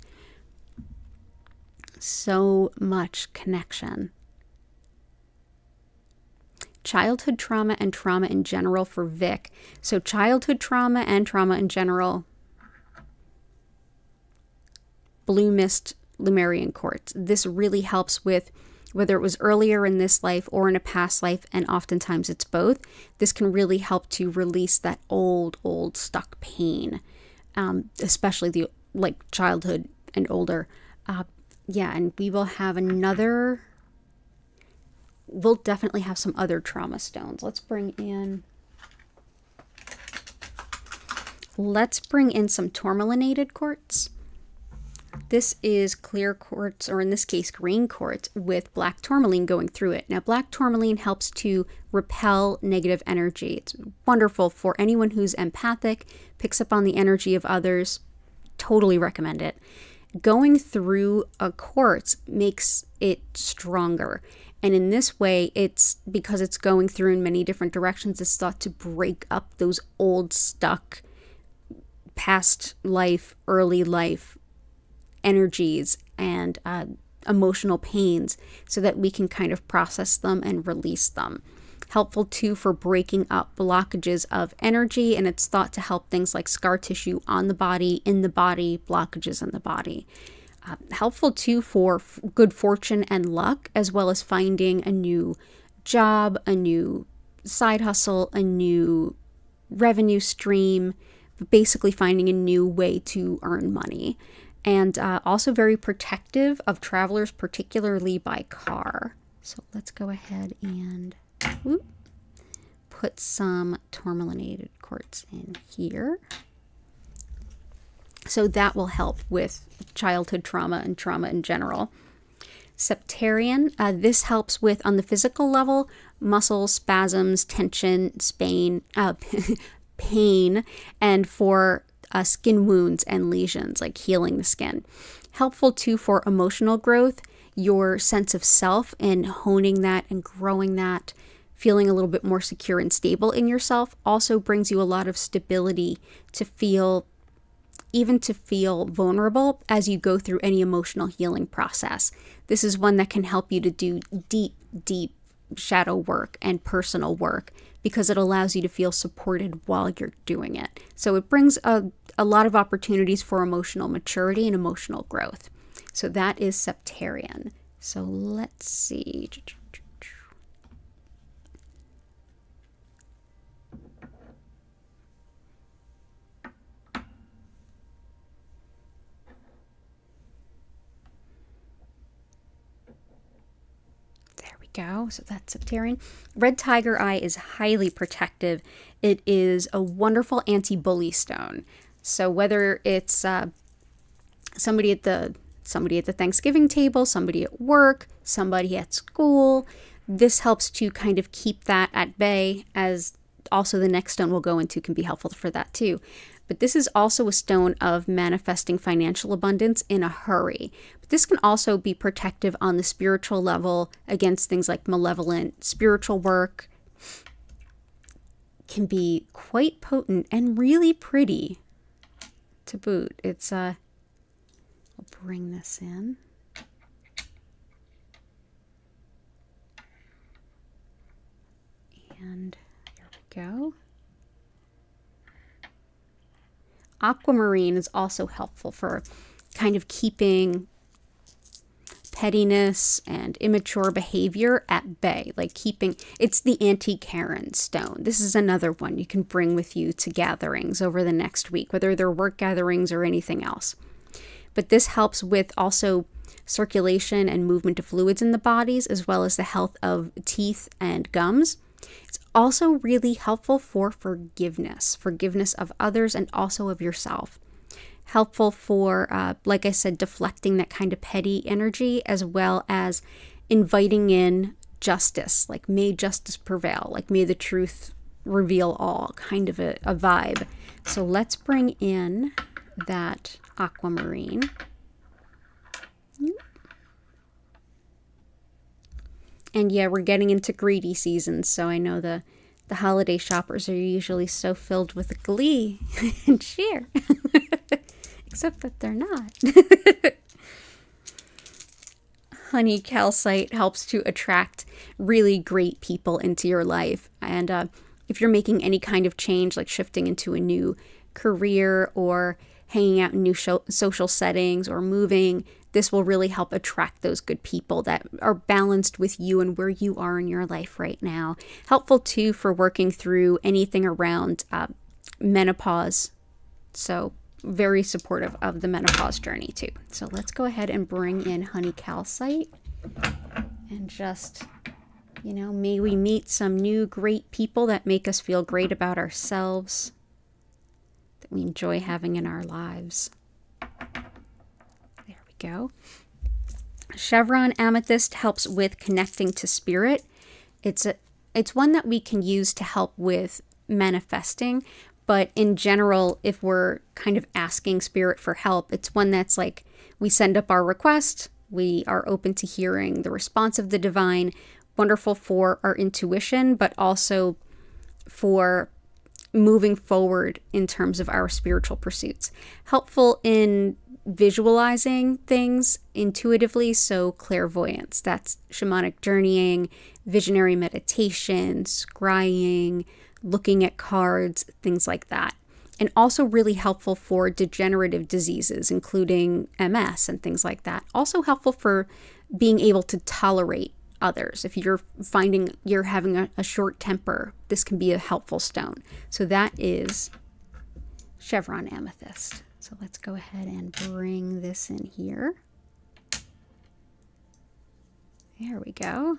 So much connection. childhood trauma and trauma in general for Vic. So childhood trauma and trauma in general. Blue Mist Lemurian Quartz. This really helps with whether it was earlier in this life or in a past life, and oftentimes it's both. This can really help to release that old stuck pain, especially the childhood and older. And we will have we'll definitely have some other trauma stones. Let's bring in some tourmalinated quartz. This is clear quartz, or in this case, green quartz with black tourmaline going through it. Now, black tourmaline helps to repel negative energy. It's wonderful for anyone who's empathic, picks up on the energy of others. Totally recommend it. Going through a quartz makes it stronger. And in this way, it's because it's going through in many different directions, it's thought to break up those old, stuck, past life, early life energies and emotional pains so that we can kind of process them and release them. Helpful too for breaking up blockages of energy, and it's thought to help things like scar tissue on the body, in the body, blockages in the body. Helpful too for good fortune and luck, as well as finding a new job, a new side hustle, a new revenue stream, basically finding a new way to earn money. And also very protective of travelers, particularly by car. So let's go ahead and put some tourmalinated quartz in here. So that will help with childhood trauma and trauma in general. Septarian, this helps with, on the physical level, muscle spasms, tension, pain, and for skin wounds and lesions, like healing the skin. Helpful too for emotional growth, your sense of self, and honing that and growing that, feeling a little bit more secure and stable in yourself. Also brings you a lot of stability to feel vulnerable as you go through any emotional healing process. This is one that can help you to do deep shadow work and personal work, because it allows you to feel supported while you're doing it. So it brings a lot of opportunities for emotional maturity and emotional growth. So that is Septarian. So let's see. Go. So that's Septarian. Red Tiger Eye is highly protective. It is a wonderful anti-bully stone. So whether it's somebody at the Thanksgiving table, somebody at work, somebody at school, this helps to kind of keep that at bay, as also the next stone we'll go into can be helpful for that too. But this is also a stone of manifesting financial abundance in a hurry. But this can also be protective on the spiritual level against things like malevolent spiritual work. Can be quite potent and really pretty to boot. It's I'll bring this in. And there we go. Aquamarine is also helpful for kind of keeping pettiness and immature behavior at bay, it's the anti-Karen stone. This is another one you can bring with you to gatherings over the next week, whether they're work gatherings or anything else. But this helps with also circulation and movement of fluids in the bodies, as well as the health of teeth and gums. It's also really helpful for forgiveness of others and also of yourself. Helpful for, like I said, deflecting that kind of petty energy, as well as inviting in justice, like may justice prevail, like may the truth reveal all, kind of a vibe. So let's bring in that aquamarine. And yeah, we're getting into greedy season, so I know the holiday shoppers are usually so filled with glee and cheer. Except that they're not. honey calcite helps to attract really great people into your life. And if you're making any kind of change, like shifting into a new career or hanging out in new social settings or moving, this will really help attract those good people that are balanced with you and where you are in your life right now. Helpful too for working through anything around menopause. So very supportive of the menopause journey too. So let's go ahead and bring in honey calcite and just, may we meet some new great people that make us feel great about ourselves, that we enjoy having in our lives. There we go. Chevron amethyst helps with connecting to spirit. It's one that we can use to help with manifesting, but in general, if we're kind of asking spirit for help, it's one that's like we send up our request, we are open to hearing the response of the divine, wonderful for our intuition, but also for moving forward in terms of our spiritual pursuits. Helpful in visualizing things intuitively, so clairvoyance, that's shamanic journeying, visionary meditation, scrying, looking at cards, things like that. And also really helpful for degenerative diseases, including MS and things like that. Also helpful for being able to tolerate others. If you're finding you're having a short temper, this can be a helpful stone. So that is chevron amethyst. So let's go ahead and bring this in here. There we go.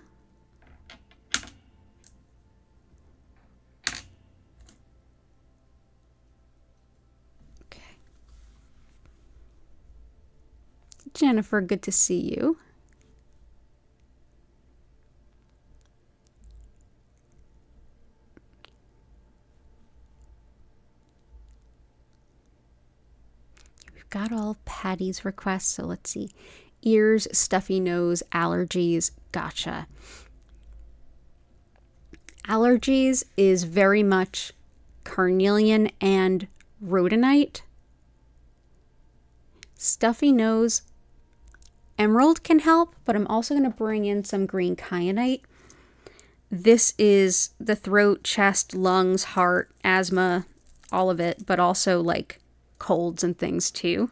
Okay. Jennifer, good to see you. Got all Patty's requests, so let's see. Ears, stuffy nose, allergies, gotcha. Allergies is very much carnelian and rhodonite. Stuffy nose, emerald can help, but I'm also going to bring in some green kyanite. This is the throat, chest, lungs, heart, asthma, all of it, but also like colds and things too.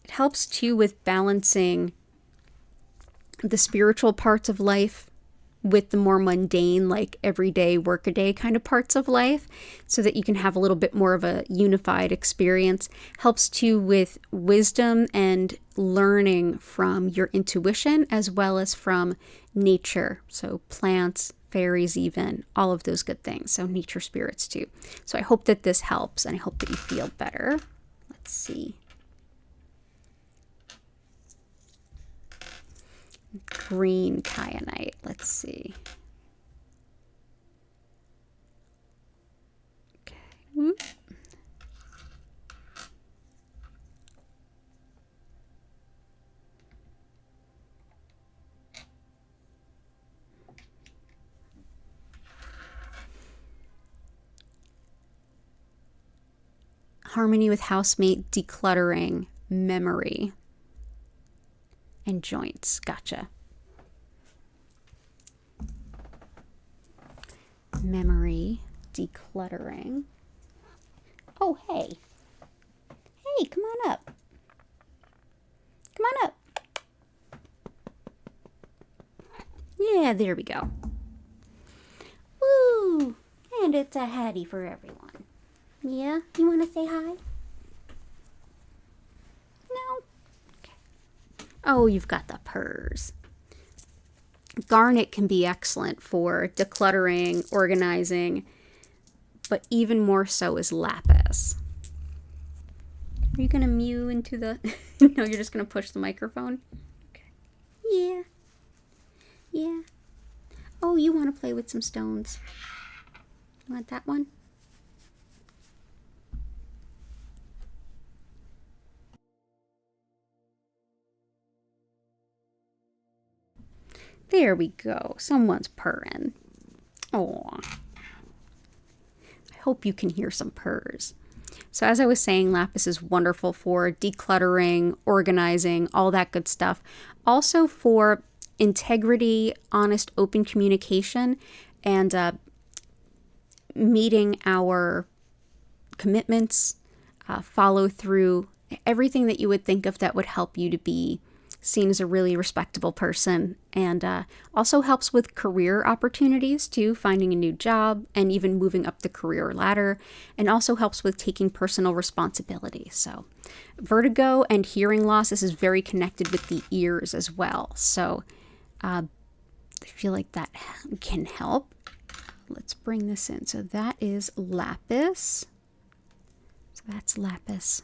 It helps too with balancing the spiritual parts of life with the more mundane, like everyday workaday kind of parts of life, so that you can have a little bit more of a unified experience. Helps too with wisdom and learning from your intuition as well as from nature. So plants, fairies, even all of those good things. So nature spirits too. So I hope that this helps and I hope that you feel better. Let's see. Green kyanite. Let's see. Okay. Whoop. Harmony with housemate, decluttering, memory, and joints. Gotcha. Memory, decluttering. Oh, hey. Hey, come on up. Come on up. Yeah, there we go. Woo! And it's a Hattie for everyone. Yeah? You want to say hi? No? Okay. Oh, you've got the purrs. Garnet can be excellent for decluttering, organizing, but even more so is lapis. Are you going to mew into the... No, you're just going to push the microphone? Okay. Yeah. Yeah. Oh, you want to play with some stones. You want that one? There we go. Someone's purring. Aw. I hope you can hear some purrs. So as I was saying, lapis is wonderful for decluttering, organizing, all that good stuff. Also for integrity, honest, open communication, and meeting our commitments, follow through, everything that you would think of that would help you to be seen as a really respectable person, and also helps with career opportunities too, finding a new job and even moving up the career ladder, and also helps with taking personal responsibility. So vertigo and hearing loss, this is very connected with the ears as well. So I feel like that can help. Let's bring this in. So that is lapis. So that's lapis.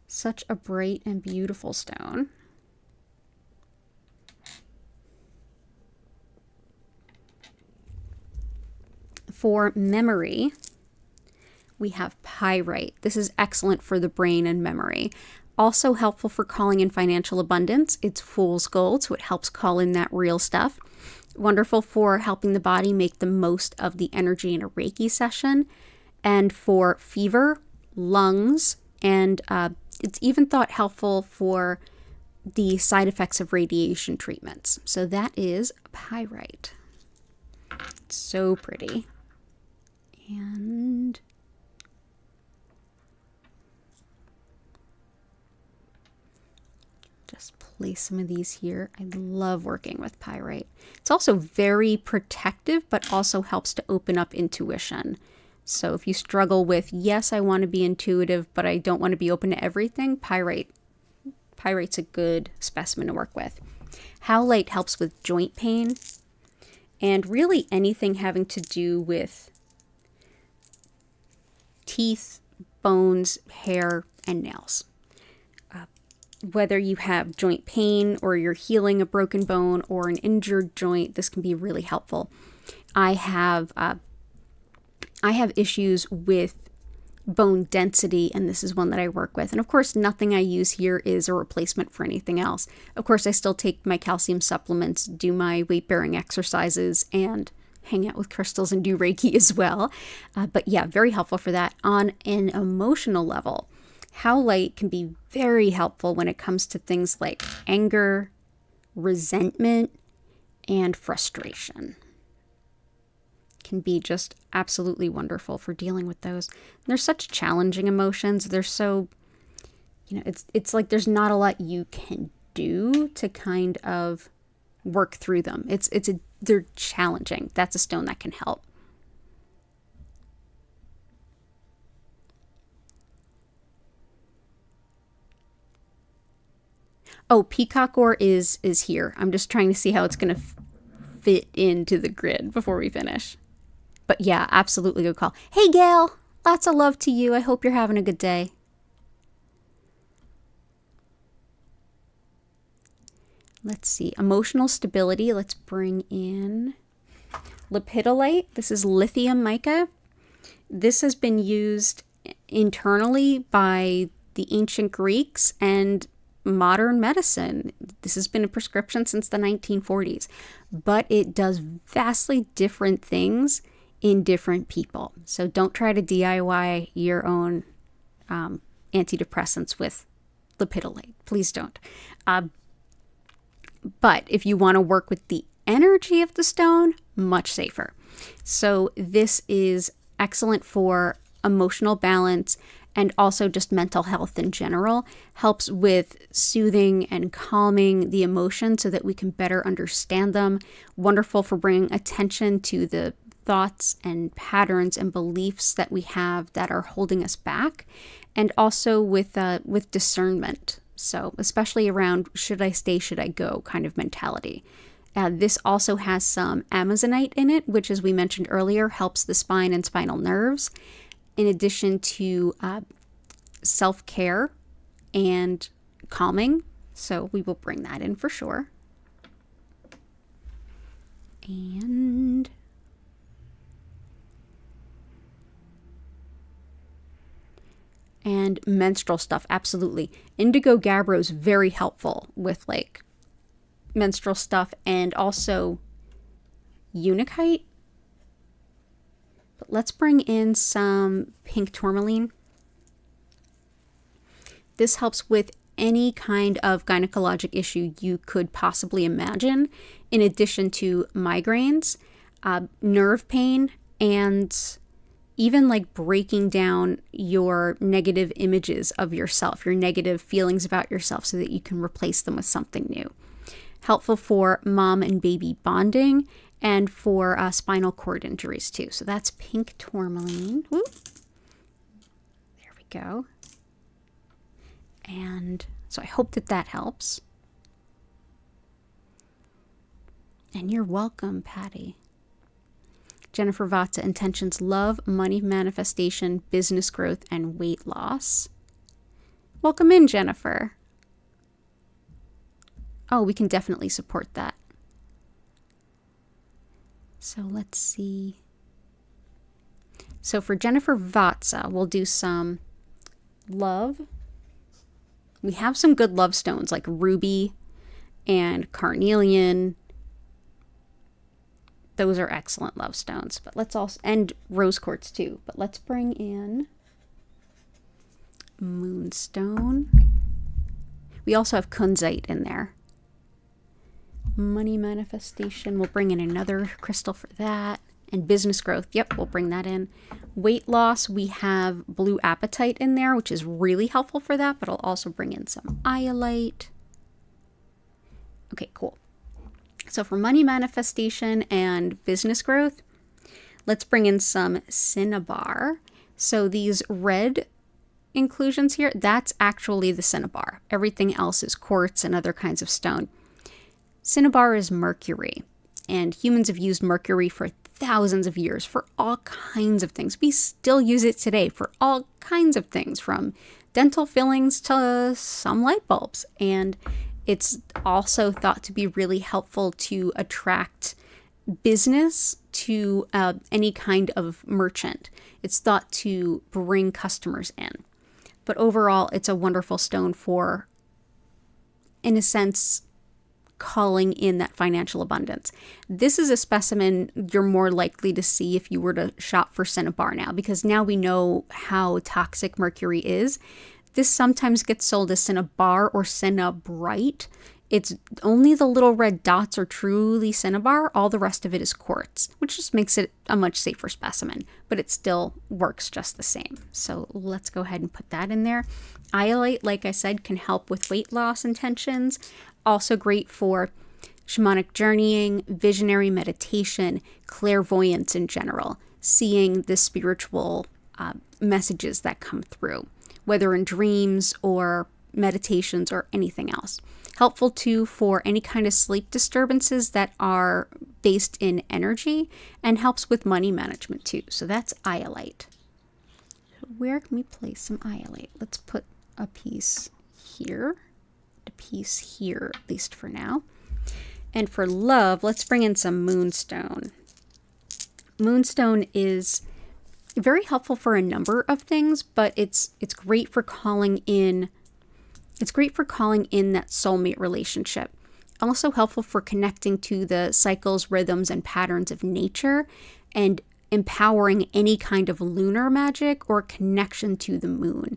Such a bright and beautiful stone. For memory, we have pyrite. This is excellent for the brain and memory. Also helpful for calling in financial abundance. It's fool's gold, so it helps call in that real stuff. Wonderful for helping the body make the most of the energy in a Reiki session. And for fever, lungs, and it's even thought helpful for the side effects of radiation treatments. So that is pyrite. It's so pretty. And just place some of these here. I love working with pyrite. It's also very protective, but also helps to open up intuition. So if you struggle with, yes, I want to be intuitive, but I don't want to be open to everything, pyrite's a good specimen to work with. Howlite helps with joint pain and really anything having to do with teeth, bones, hair, and nails. Whether you have joint pain or you're healing a broken bone or an injured joint, this can be really helpful. I have issues with bone density, and this is one that I work with. And of course, nothing I use here is a replacement for anything else. Of course, I still take my calcium supplements, do my weight-bearing exercises, and hang out with crystals and do Reiki as well. But yeah, very helpful for that. On an emotional level, howlite can be very helpful when it comes to things like anger, resentment, and frustration. Can be just absolutely wonderful for dealing with those. They're such challenging emotions. They're so, it's like there's not a lot you can do to kind of work through them. They're challenging. That's a stone that can help. Oh, peacock ore is here. I'm just trying to see how it's going to fit into the grid before we finish. But yeah, absolutely good call. Hey, Gail, lots of love to you. I hope you're having a good day. Let's see, emotional stability. Let's bring in lepidolite. This is lithium mica. This has been used internally by the ancient Greeks and modern medicine. This has been a prescription since the 1940s, but it does vastly different things in different people. So don't try to DIY your own antidepressants with lepidolite. Please don't. But if you want to work with the energy of the stone, much safer. So this is excellent for emotional balance and also just mental health in general. Helps with soothing and calming the emotions so that we can better understand them. Wonderful for bringing attention to the thoughts and patterns and beliefs that we have that are holding us back, and also with discernment. So especially around should I stay, should I go kind of mentality. This also has some amazonite in it, which, as we mentioned earlier, helps the spine and spinal nerves, in addition to self-care and calming. So we will bring that in for sure. And menstrual stuff, absolutely. Indigo gabbro is very helpful with like menstrual stuff, and also unakite. But let's bring in some pink tourmaline. This helps with any kind of gynecologic issue you could possibly imagine, in addition to migraines, nerve pain, and even like breaking down your negative images of yourself, your negative feelings about yourself, so that you can replace them with something new. Helpful for mom and baby bonding and for spinal cord injuries too. So that's pink tourmaline. Woo. There we go. And so I hope that that helps. And you're welcome, Patty. Jennifer Vatsa, intentions: love, money manifestation, business growth, and weight loss. Welcome in, Jennifer. Oh, we can definitely support that. So let's see. So for Jennifer Vatsa, we'll do some love. We have some good love stones like ruby and carnelian. Those are excellent love stones. But let's also, and rose quartz too. But let's bring in moonstone. We also have kunzite in there. Money manifestation, we'll bring in another crystal for that. And business growth, yep, we'll bring that in. Weight loss, we have blue apatite in there, which is really helpful for that, but I'll also bring in some iolite. Okay, cool. So for money manifestation and business growth, let's bring in some cinnabar. So these red inclusions here, that's actually the cinnabar. Everything else is quartz and other kinds of stone. Cinnabar is mercury, and humans have used mercury for thousands of years for all kinds of things. We still use it today for all kinds of things, from dental fillings to some light bulbs. And it's also thought to be really helpful to attract business to any kind of merchant. It's thought to bring customers in. But overall, it's a wonderful stone for, in a sense, calling in that financial abundance. This is a specimen you're more likely to see if you were to shop for cinnabar now, because now we know how toxic mercury is. This sometimes gets sold as cinnabar or cinnabrite. It's only the little red dots are truly cinnabar. All the rest of it is quartz, which just makes it a much safer specimen, but it still works just the same. So let's go ahead and put that in there. Iolite, like I said, can help with weight loss intentions. Also great for shamanic journeying, visionary meditation, clairvoyance in general, seeing the spiritual messages that come through, whether in dreams or meditations or anything else. Helpful too for any kind of sleep disturbances that are based in energy, and helps with money management too. So that's iolite. Where can we place some iolite? Let's put a piece here. A piece here, at least for now. And for love, let's bring in some moonstone. Moonstone is very helpful for a number of things, but it's great for calling in. It's great for calling in that soulmate relationship. Also helpful for connecting to the cycles, rhythms, and patterns of nature, and empowering any kind of lunar magic or connection to the moon.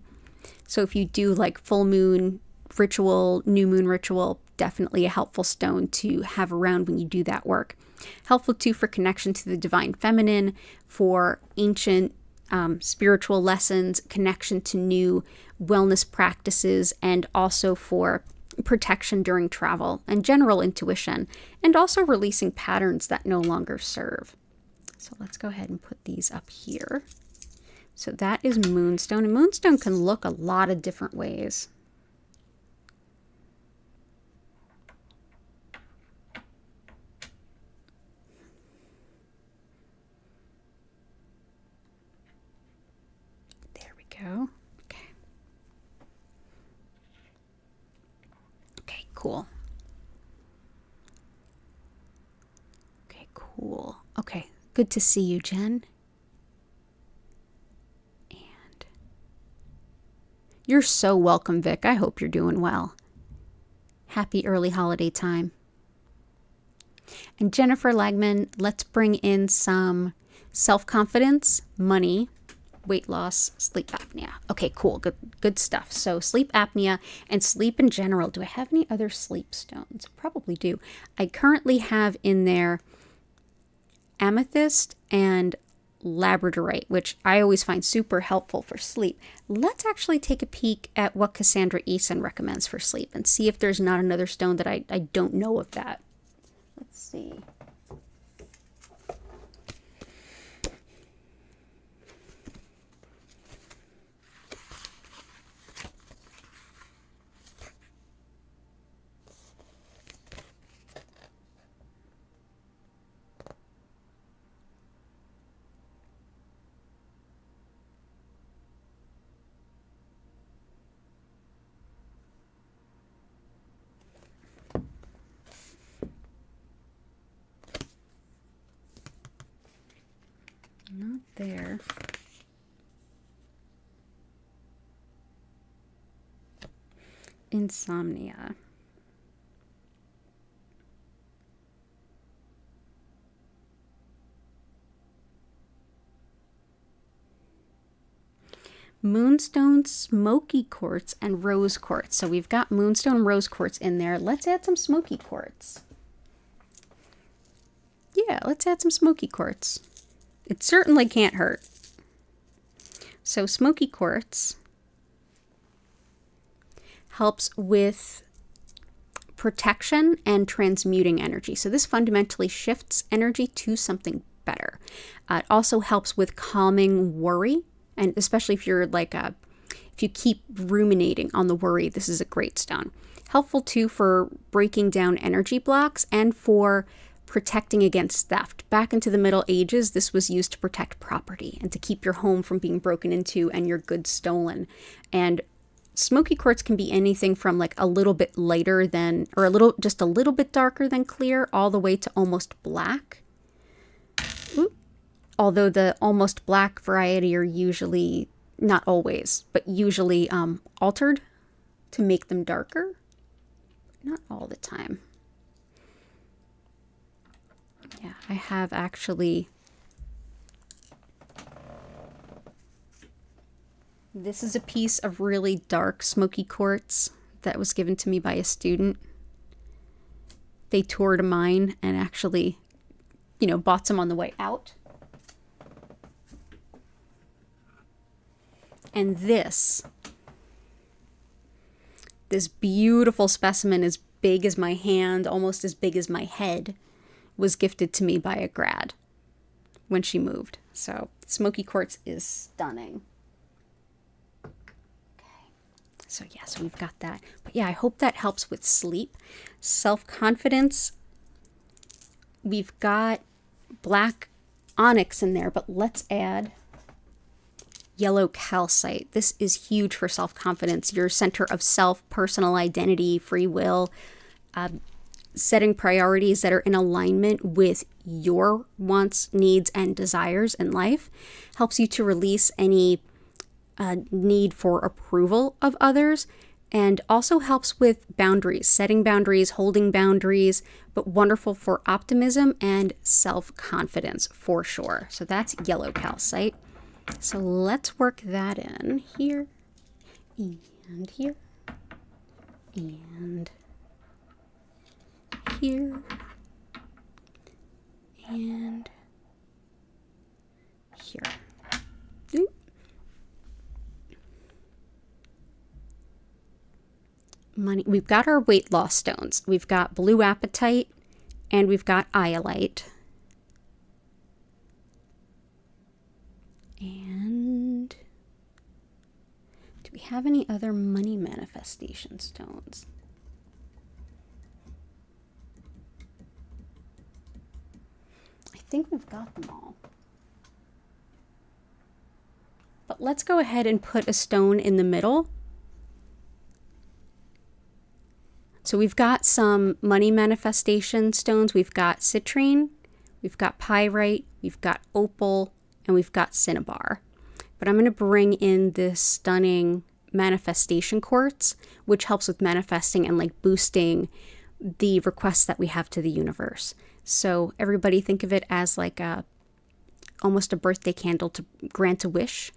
So if you do like full moon ritual, new moon ritual, definitely a helpful stone to have around when you do that work. Helpful too for connection to the divine feminine, for ancient spiritual lessons, connection to new wellness practices, and also for protection during travel and general intuition, and also releasing patterns that no longer serve. So let's go ahead and put these up here. So that is moonstone, and moonstone can look a lot of different ways. Go. Okay, cool. Okay, cool. Okay, good to see you, Jen. And you're so welcome, Vic. I hope you're doing well. Happy early holiday time. And Jennifer Lagman, let's bring in some self-confidence, money, weight loss, sleep apnea. Okay, cool. Good stuff. So sleep apnea and sleep in general. Do I have any other sleep stones? Probably do. I currently have in there amethyst and labradorite, which I always find super helpful for sleep. Let's actually take a peek at what Cassandra Eason recommends for sleep and see if there's not another stone that I don't know of that. Let's see. Not there. Insomnia. Moonstone, smoky quartz, and rose quartz. So we've got moonstone and rose quartz in there. Let's add some smoky quartz. Yeah, let's add some smoky quartz. It certainly can't hurt. So smoky quartz helps with protection and transmuting energy. So this fundamentally shifts energy to something better. It also helps with calming worry, and especially if you're like if you keep ruminating on the worry, this is a great stone. Helpful too for breaking down energy blocks and for protecting against theft. Back into the Middle Ages, this was used to protect property and to keep your home from being broken into and your goods stolen. And smoky quartz can be anything from like a little bit lighter than, or just a little bit darker than clear, all the way to almost black. Ooh. Although the almost black variety are usually, not always, but usually altered to make them darker. Not all the time. Yeah, I have actually, this is a piece of really dark smoky quartz that was given to me by a student. They toured mine and actually, bought some on the way out. And this beautiful specimen, as big as my hand, almost as big as my head, was gifted to me by a grad when she moved. So smoky quartz is stunning. Okay. So we've got that. But yeah, I hope that helps with sleep. Self-confidence. We've got black onyx in there, but let's add yellow calcite. This is huge for self-confidence, your center of self, personal identity, free will, setting priorities that are in alignment with your wants, needs, and desires in life. Helps you to release any need for approval of others, and also helps with boundaries, setting boundaries, holding boundaries, but wonderful for optimism and self-confidence for sure. So that's yellow calcite. So let's work that in here, and here, and here, and here. Oop. Money. We've got our weight loss stones. We've got blue apatite, and we've got iolite. And do we have any other money manifestation stones? I think we've got them all. But let's go ahead and put a stone in the middle. So we've got some money manifestation stones. We've got citrine, we've got pyrite, we've got opal, and we've got cinnabar. But I'm going to bring in this stunning manifestation quartz, which helps with manifesting and like boosting the requests that we have to the universe. So everybody think of it as like a almost a birthday candle to grant a wish.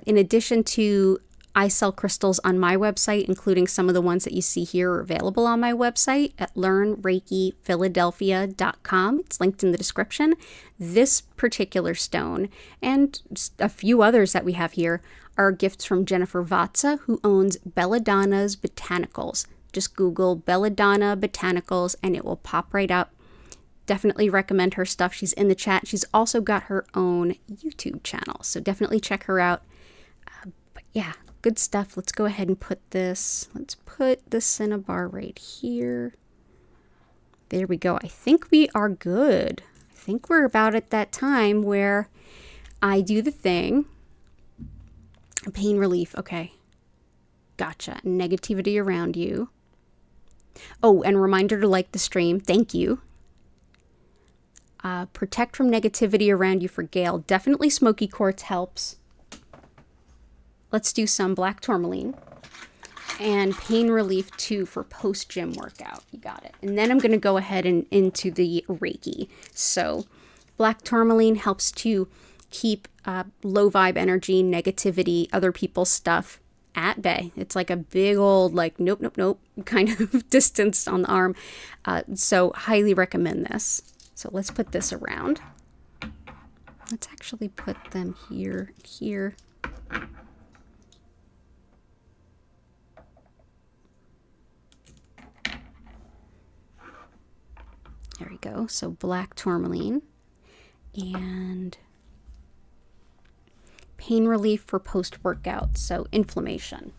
In addition to, I sell crystals on my website, including some of the ones that you see here are available on my website at learnreikiphiladelphia.com. It's linked in the description. This particular stone and a few others that we have here are gifts from Jennifer Vatsa, who owns Belladonna's Botanicals. Just Google Belladonna Botanicals and it will pop right up. Definitely recommend her stuff. She's in the chat. She's also got her own YouTube channel, so definitely check her out. But yeah, good stuff. Let's go ahead and put this. Let's put the cinnabar right here. There we go. I think we are good. I think we're about at that time where I do the thing. Pain relief. Okay. Gotcha. Negativity around you. Oh, and reminder to like the stream. Thank you. Protect from negativity around you for Gail. Definitely smoky quartz helps. Let's do some black tourmaline. And pain relief too for post-gym workout. You got it. And then I'm going to go ahead and into the Reiki. So black tourmaline helps to keep low vibe energy, negativity, other people's stuff at bay. It's like a big old, like, nope, nope, nope kind of distance on the arm. So highly recommend this. So let's put this around. Let's actually put them here. There we go. So black tourmaline and pain relief for post-workout. So inflammation.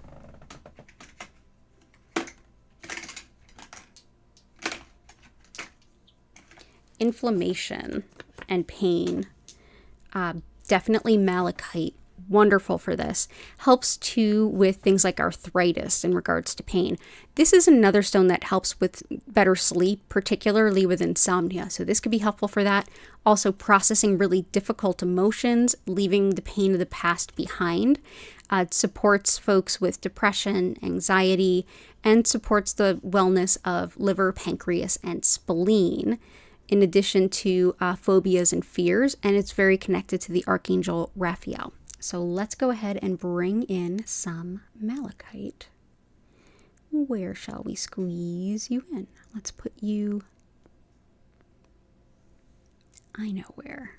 Inflammation and pain. Definitely malachite. Wonderful for this. Helps too with things like arthritis in regards to pain. This is another stone that helps with better sleep, particularly with insomnia. So this could be helpful for that. Also processing really difficult emotions, leaving the pain of the past behind. It supports folks with depression, anxiety, and supports the wellness of liver, pancreas, and spleen, in addition to phobias and fears. And it's very connected to the Archangel Raphael. So let's go ahead and bring in some malachite. Where shall we squeeze you in? Let's put you, I know where.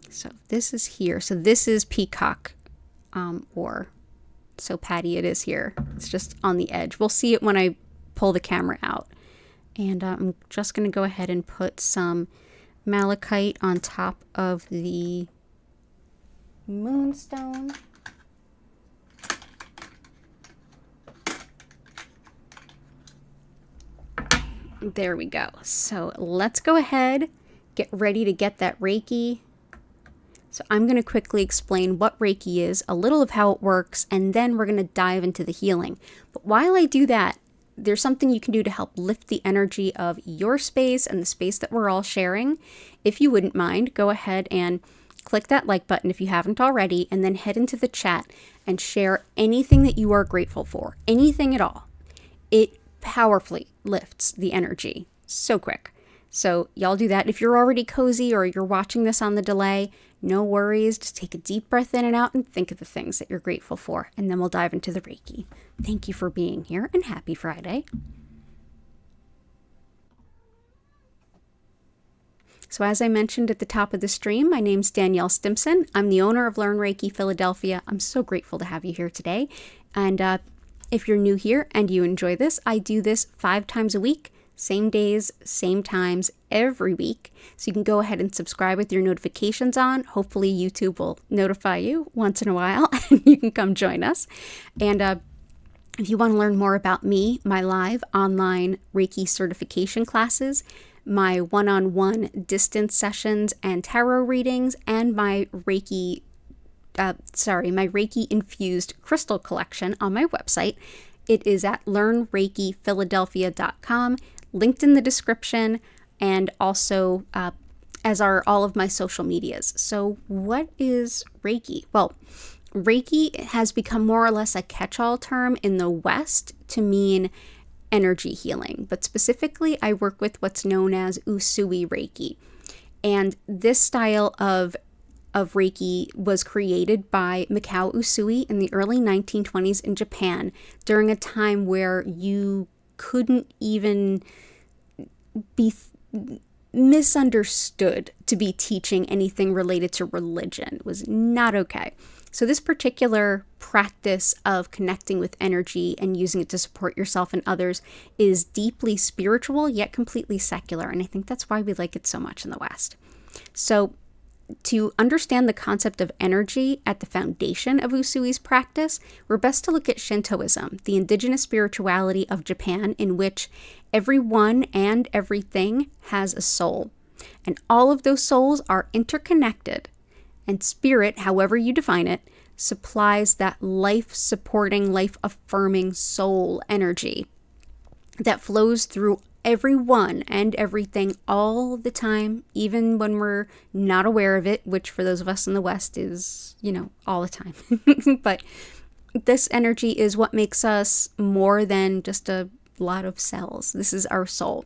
So this is here. So this is peacock ore. So Patty, it is here. It's just on the edge. We'll see it when I pull the camera out. And I'm just going to go ahead and put some malachite on top of the moonstone. There we go. So let's go ahead, get ready to get that Reiki. So I'm going to quickly explain what Reiki is, a little of how it works, and then we're going to dive into the healing. But while I do that, there's something you can do to help lift the energy of your space and the space that we're all sharing. If you wouldn't mind, go ahead and click that like button if you haven't already, and then head into the chat and share anything that you are grateful for, anything at all. It powerfully lifts the energy so quick. So y'all do that. If you're already cozy or you're watching this on the delay, no worries. Just take a deep breath in and out and think of the things that you're grateful for. And then we'll dive into the Reiki. Thank you for being here and happy Friday. So as I mentioned at the top of the stream, my name's Danielle Stimpson. I'm the owner of Learn Reiki Philadelphia. I'm so grateful to have you here today. And if you're new here and you enjoy this, I do this 5 times a week. Same days, same times, every week. So you can go ahead and subscribe with your notifications on. Hopefully YouTube will notify you once in a while and you can come join us. And if you want to learn more about me, my live online Reiki certification classes, my one-on-one distance sessions and tarot readings, and my Reiki infused crystal collection on my website, it is at learnreikiphiladelphia.com. Linked in the description, and also as are all of my social medias. So what is Reiki? Well, Reiki has become more or less a catch-all term in the West to mean energy healing, but specifically I work with what's known as Usui Reiki. And this style of Reiki was created by Mikao Usui in the early 1920s in Japan during a time where you couldn't even be misunderstood to be teaching anything related to religion. It was not okay. So this particular practice of connecting with energy and using it to support yourself and others is deeply spiritual, yet completely secular. And I think that's why we like it so much in the West. So to understand the concept of energy at the foundation of Usui's practice, we're best to look at Shintoism, the indigenous spirituality of Japan, in which everyone and everything has a soul. And all of those souls are interconnected. And spirit, however you define it, supplies that life-supporting, life-affirming soul energy that flows through everyone and everything all the time, even when we're not aware of it, which for those of us in the West is, all the time. But this energy is what makes us more than just a lot of cells. This is our soul.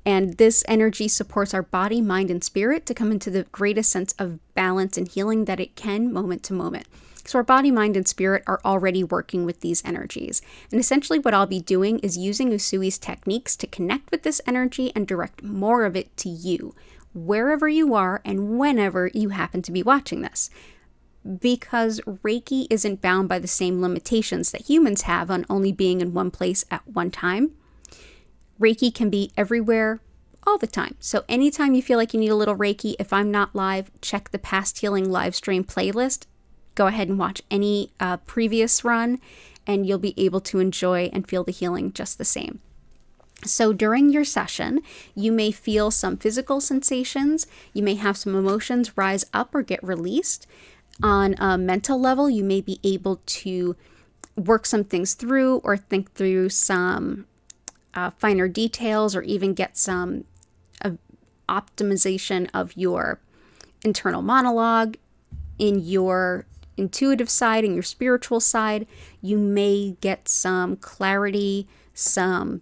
And this energy supports our body, mind, and spirit to come into the greatest sense of balance and healing that it can moment to moment. So our body, mind, and spirit are already working with these energies. And essentially what I'll be doing is using Usui's techniques to connect with this energy and direct more of it to you, wherever you are and whenever you happen to be watching this. Because Reiki isn't bound by the same limitations that humans have on only being in one place at one time. Reiki can be everywhere, all the time. So anytime you feel like you need a little Reiki, if I'm not live, check the past healing live stream playlist. Go ahead and watch any previous run, and you'll be able to enjoy and feel the healing just the same. So during your session, you may feel some physical sensations. You may have some emotions rise up or get released. On a mental level, you may be able to work some things through or think through some finer details, or even get some optimization of your internal monologue in your intuitive side and your spiritual side. You may get some clarity, some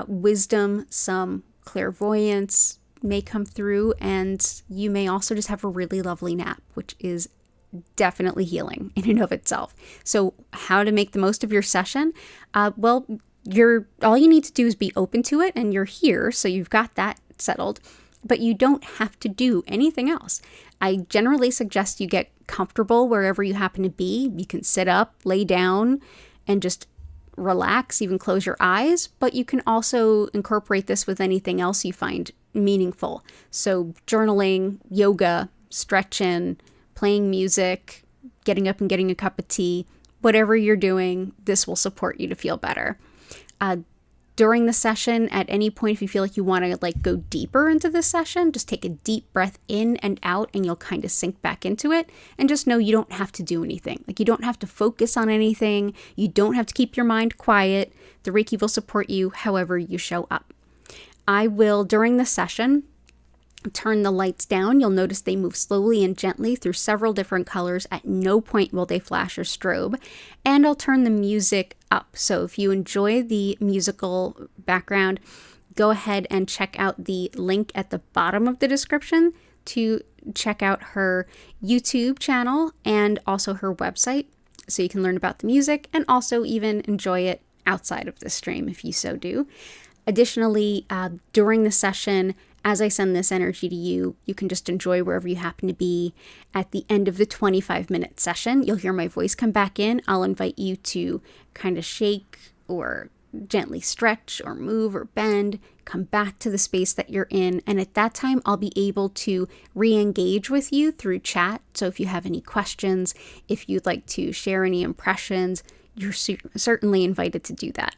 wisdom, some clairvoyance may come through, and you may also just have a really lovely nap, which is definitely healing in and of itself. So how to make the most of your session? Well, all you need to do is be open to it, and you're here, so you've got that settled, but you don't have to do anything else. I generally suggest you get comfortable wherever you happen to be. You can sit up, lay down, and just relax, even close your eyes, but you can also incorporate this with anything else you find meaningful. So journaling, yoga, stretching, playing music, getting up and getting a cup of tea, whatever you're doing, this will support you to feel better. During the session, at any point, if you feel like you want to go deeper into the session, just take a deep breath in and out, and you'll kind of sink back into it. And just know you don't have to do anything. You don't have to focus on anything. You don't have to keep your mind quiet. The Reiki will support you however you show up. I will, during the session, turn the lights down. You'll notice they move slowly and gently through several different colors. At no point will they flash or strobe. And I'll turn the music up. So if you enjoy the musical background, go ahead and check out the link at the bottom of the description to check out her YouTube channel and also her website, so you can learn about the music and also even enjoy it outside of the stream if you so do. Additionally, during the session, as I send this energy to you, you can just enjoy wherever you happen to be. At the end of the 25-minute session, you'll hear my voice come back in. I'll invite you to kind of shake or gently stretch or move or bend, come back to the space that you're in. And at that time, I'll be able to re-engage with you through chat. So if you have any questions, if you'd like to share any impressions, you're certainly invited to do that.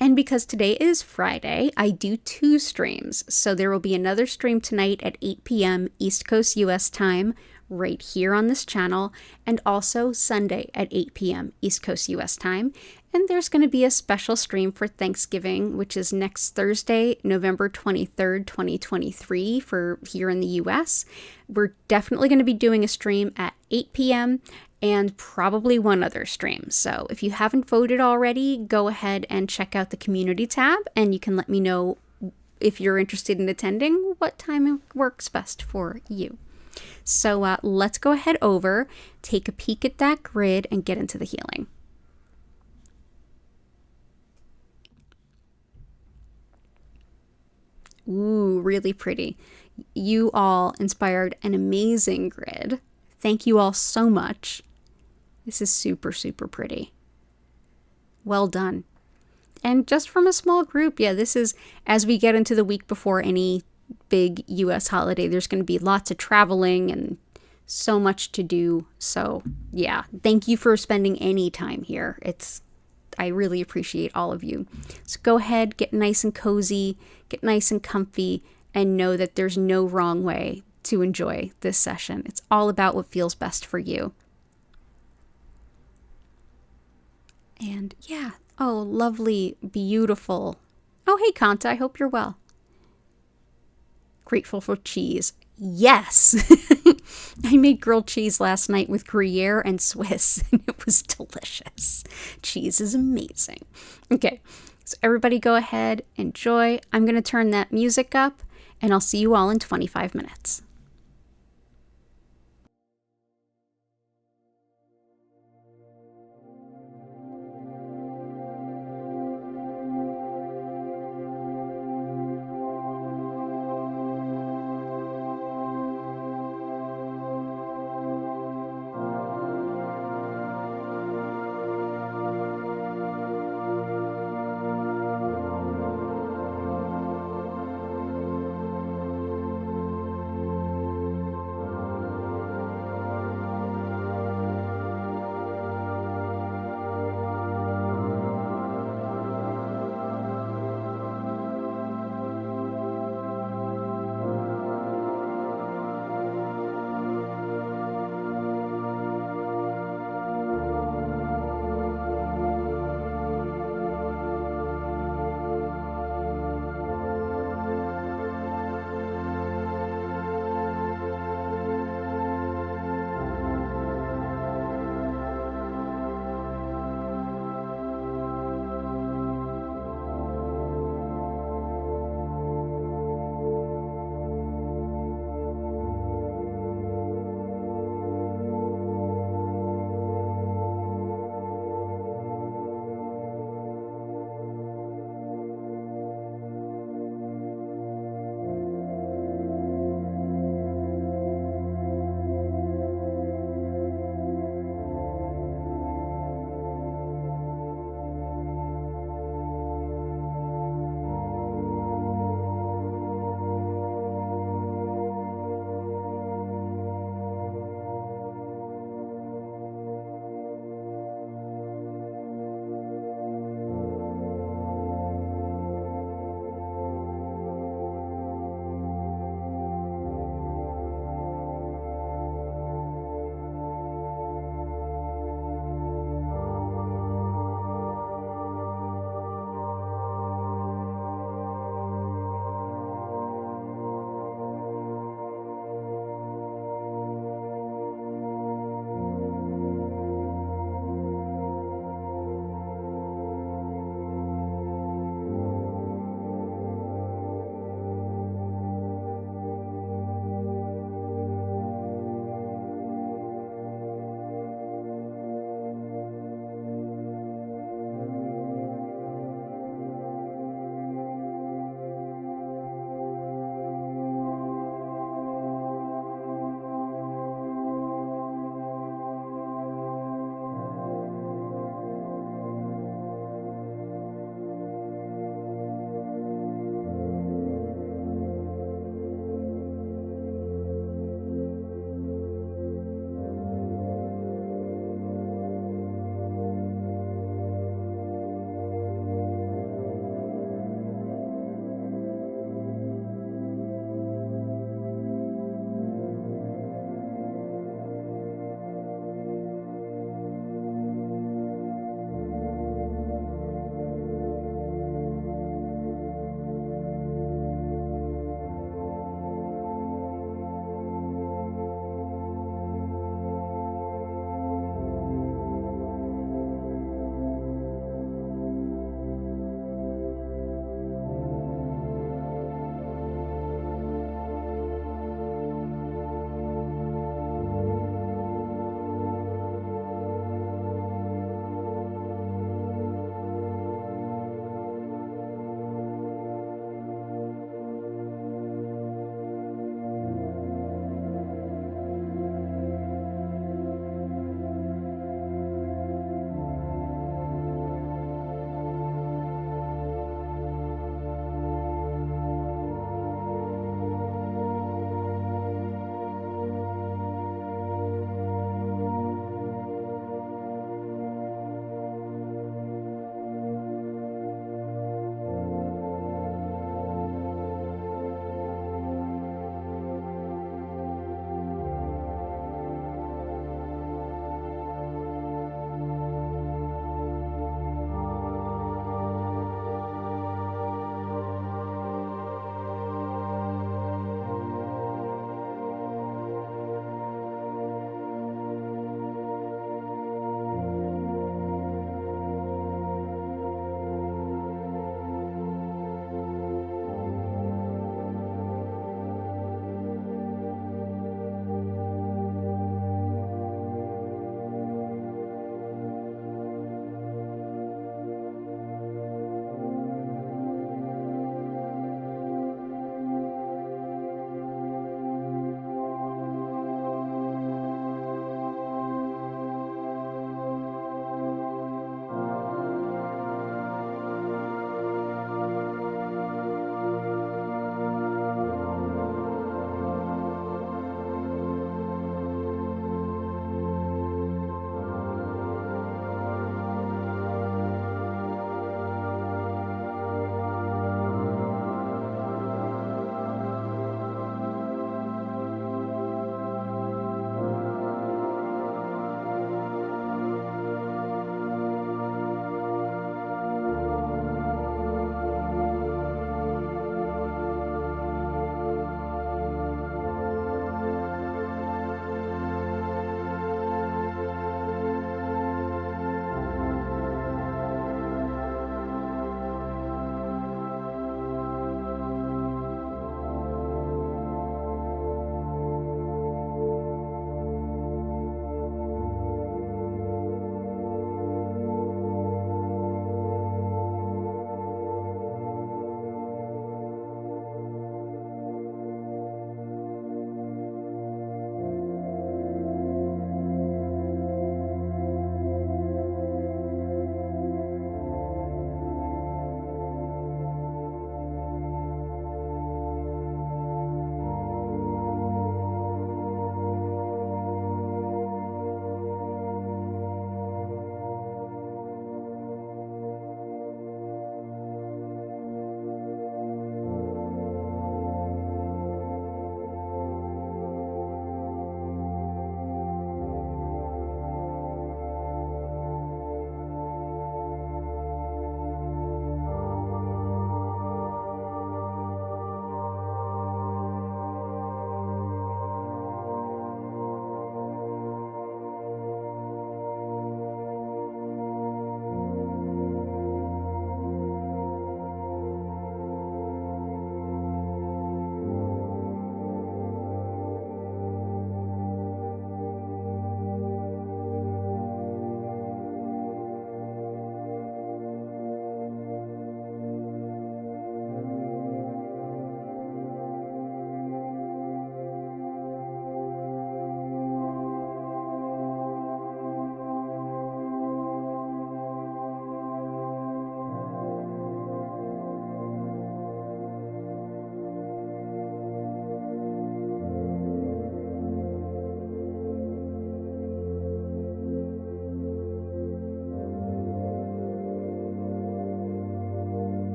And because today is Friday, I do 2 streams. So there will be another stream tonight at 8 p.m. East Coast US time, right here on this channel, and also Sunday at 8 p.m. East Coast US time. And there's going to be a special stream for Thanksgiving, which is next Thursday, November 23rd, 2023 for here in the US. We're definitely going to be doing a stream at 8 p.m. and probably one other stream. So if you haven't voted already, go ahead and check out the community tab, and you can let me know if you're interested in attending, what time works best for you. So let's go ahead over, take a peek at that grid, and get into the healing. Ooh, really pretty. You all inspired an amazing grid. Thank you all so much. This is super, super pretty. Well done. And just from a small group, yeah, this is, as we get into the week before any big US holiday, there's going to be lots of traveling and so much to do. So yeah, thank you for spending any time here. I really appreciate all of you. So go ahead, get nice and cozy, get nice and comfy, and know that there's no wrong way to enjoy this session. It's all about what feels best for you. And yeah, oh, lovely, beautiful. Oh, hey, Kanta, I hope you're well. Grateful for cheese. Yes! I made grilled cheese last night with Gruyere and Swiss, and it was delicious. Cheese is amazing. Okay, so everybody go ahead, enjoy. I'm going to turn that music up, and I'll see you all in 25 minutes.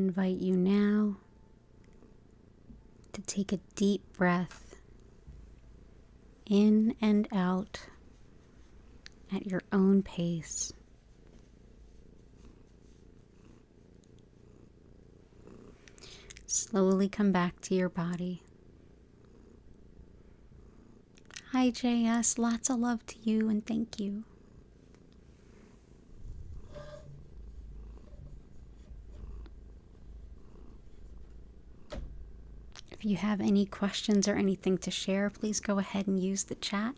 invite you now to take a deep breath in and out at your own pace. Slowly come back to your body. Hi JS, lots of love to you and thank you. If you have any questions or anything to share, please go ahead and use the chat.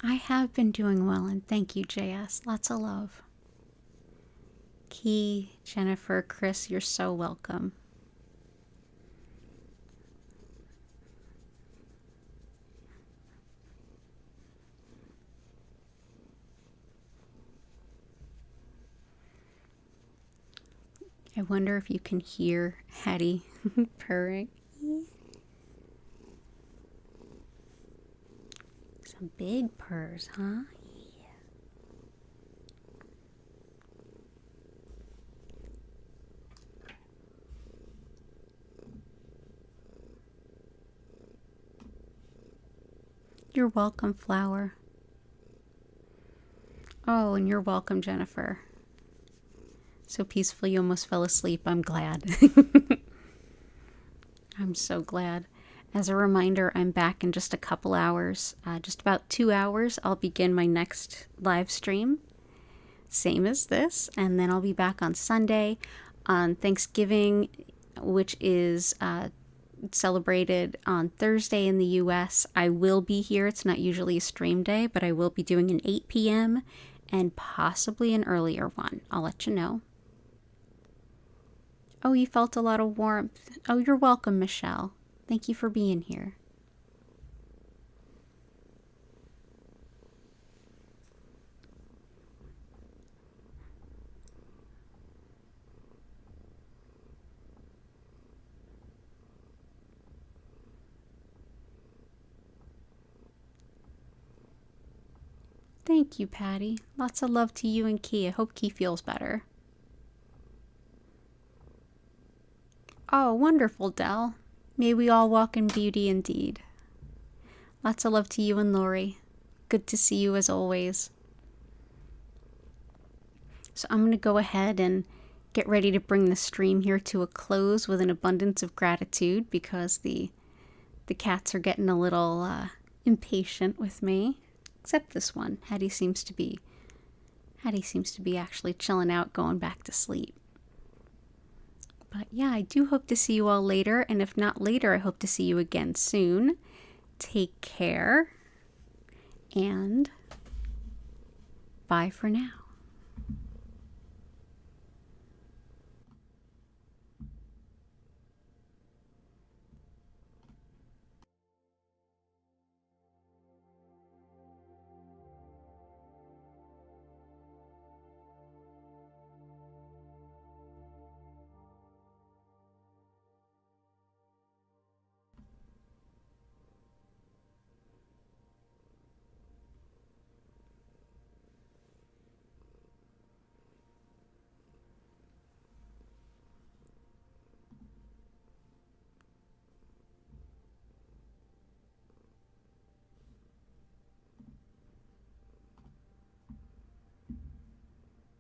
I have been doing well, and thank you, JS. Lots of love. Key, Jennifer, Chris, you're so welcome. I wonder if you can hear Hattie purring. Some big purrs, huh? Yeah. You're welcome, Flower. Oh, and you're welcome, Jennifer. So peaceful you almost fell asleep. I'm glad. I'm so glad. As a reminder, I'm back in just a couple hours. Just about 2 hours, I'll begin my next live stream. Same as this. And then I'll be back on Sunday on Thanksgiving, which is celebrated on Thursday in the US. I will be here. It's not usually a stream day, but I will be doing an 8 p.m. and possibly an earlier one. I'll let you know. Oh, you felt a lot of warmth. Oh, you're welcome, Michelle. Thank you for being here. Thank you, Patty. Lots of love to you and Key. I hope Key feels better. Oh, wonderful, Dell. May we all walk in beauty indeed. Lots of love to you and Lori. Good to see you as always. So I'm going to go ahead and get ready to bring the stream here to a close with an abundance of gratitude because the cats are getting a little impatient with me. Except this one. Hattie seems to be actually chilling out, going back to sleep. But yeah, I do hope to see you all later, and if not later, I hope to see you again soon. Take care, and bye for now.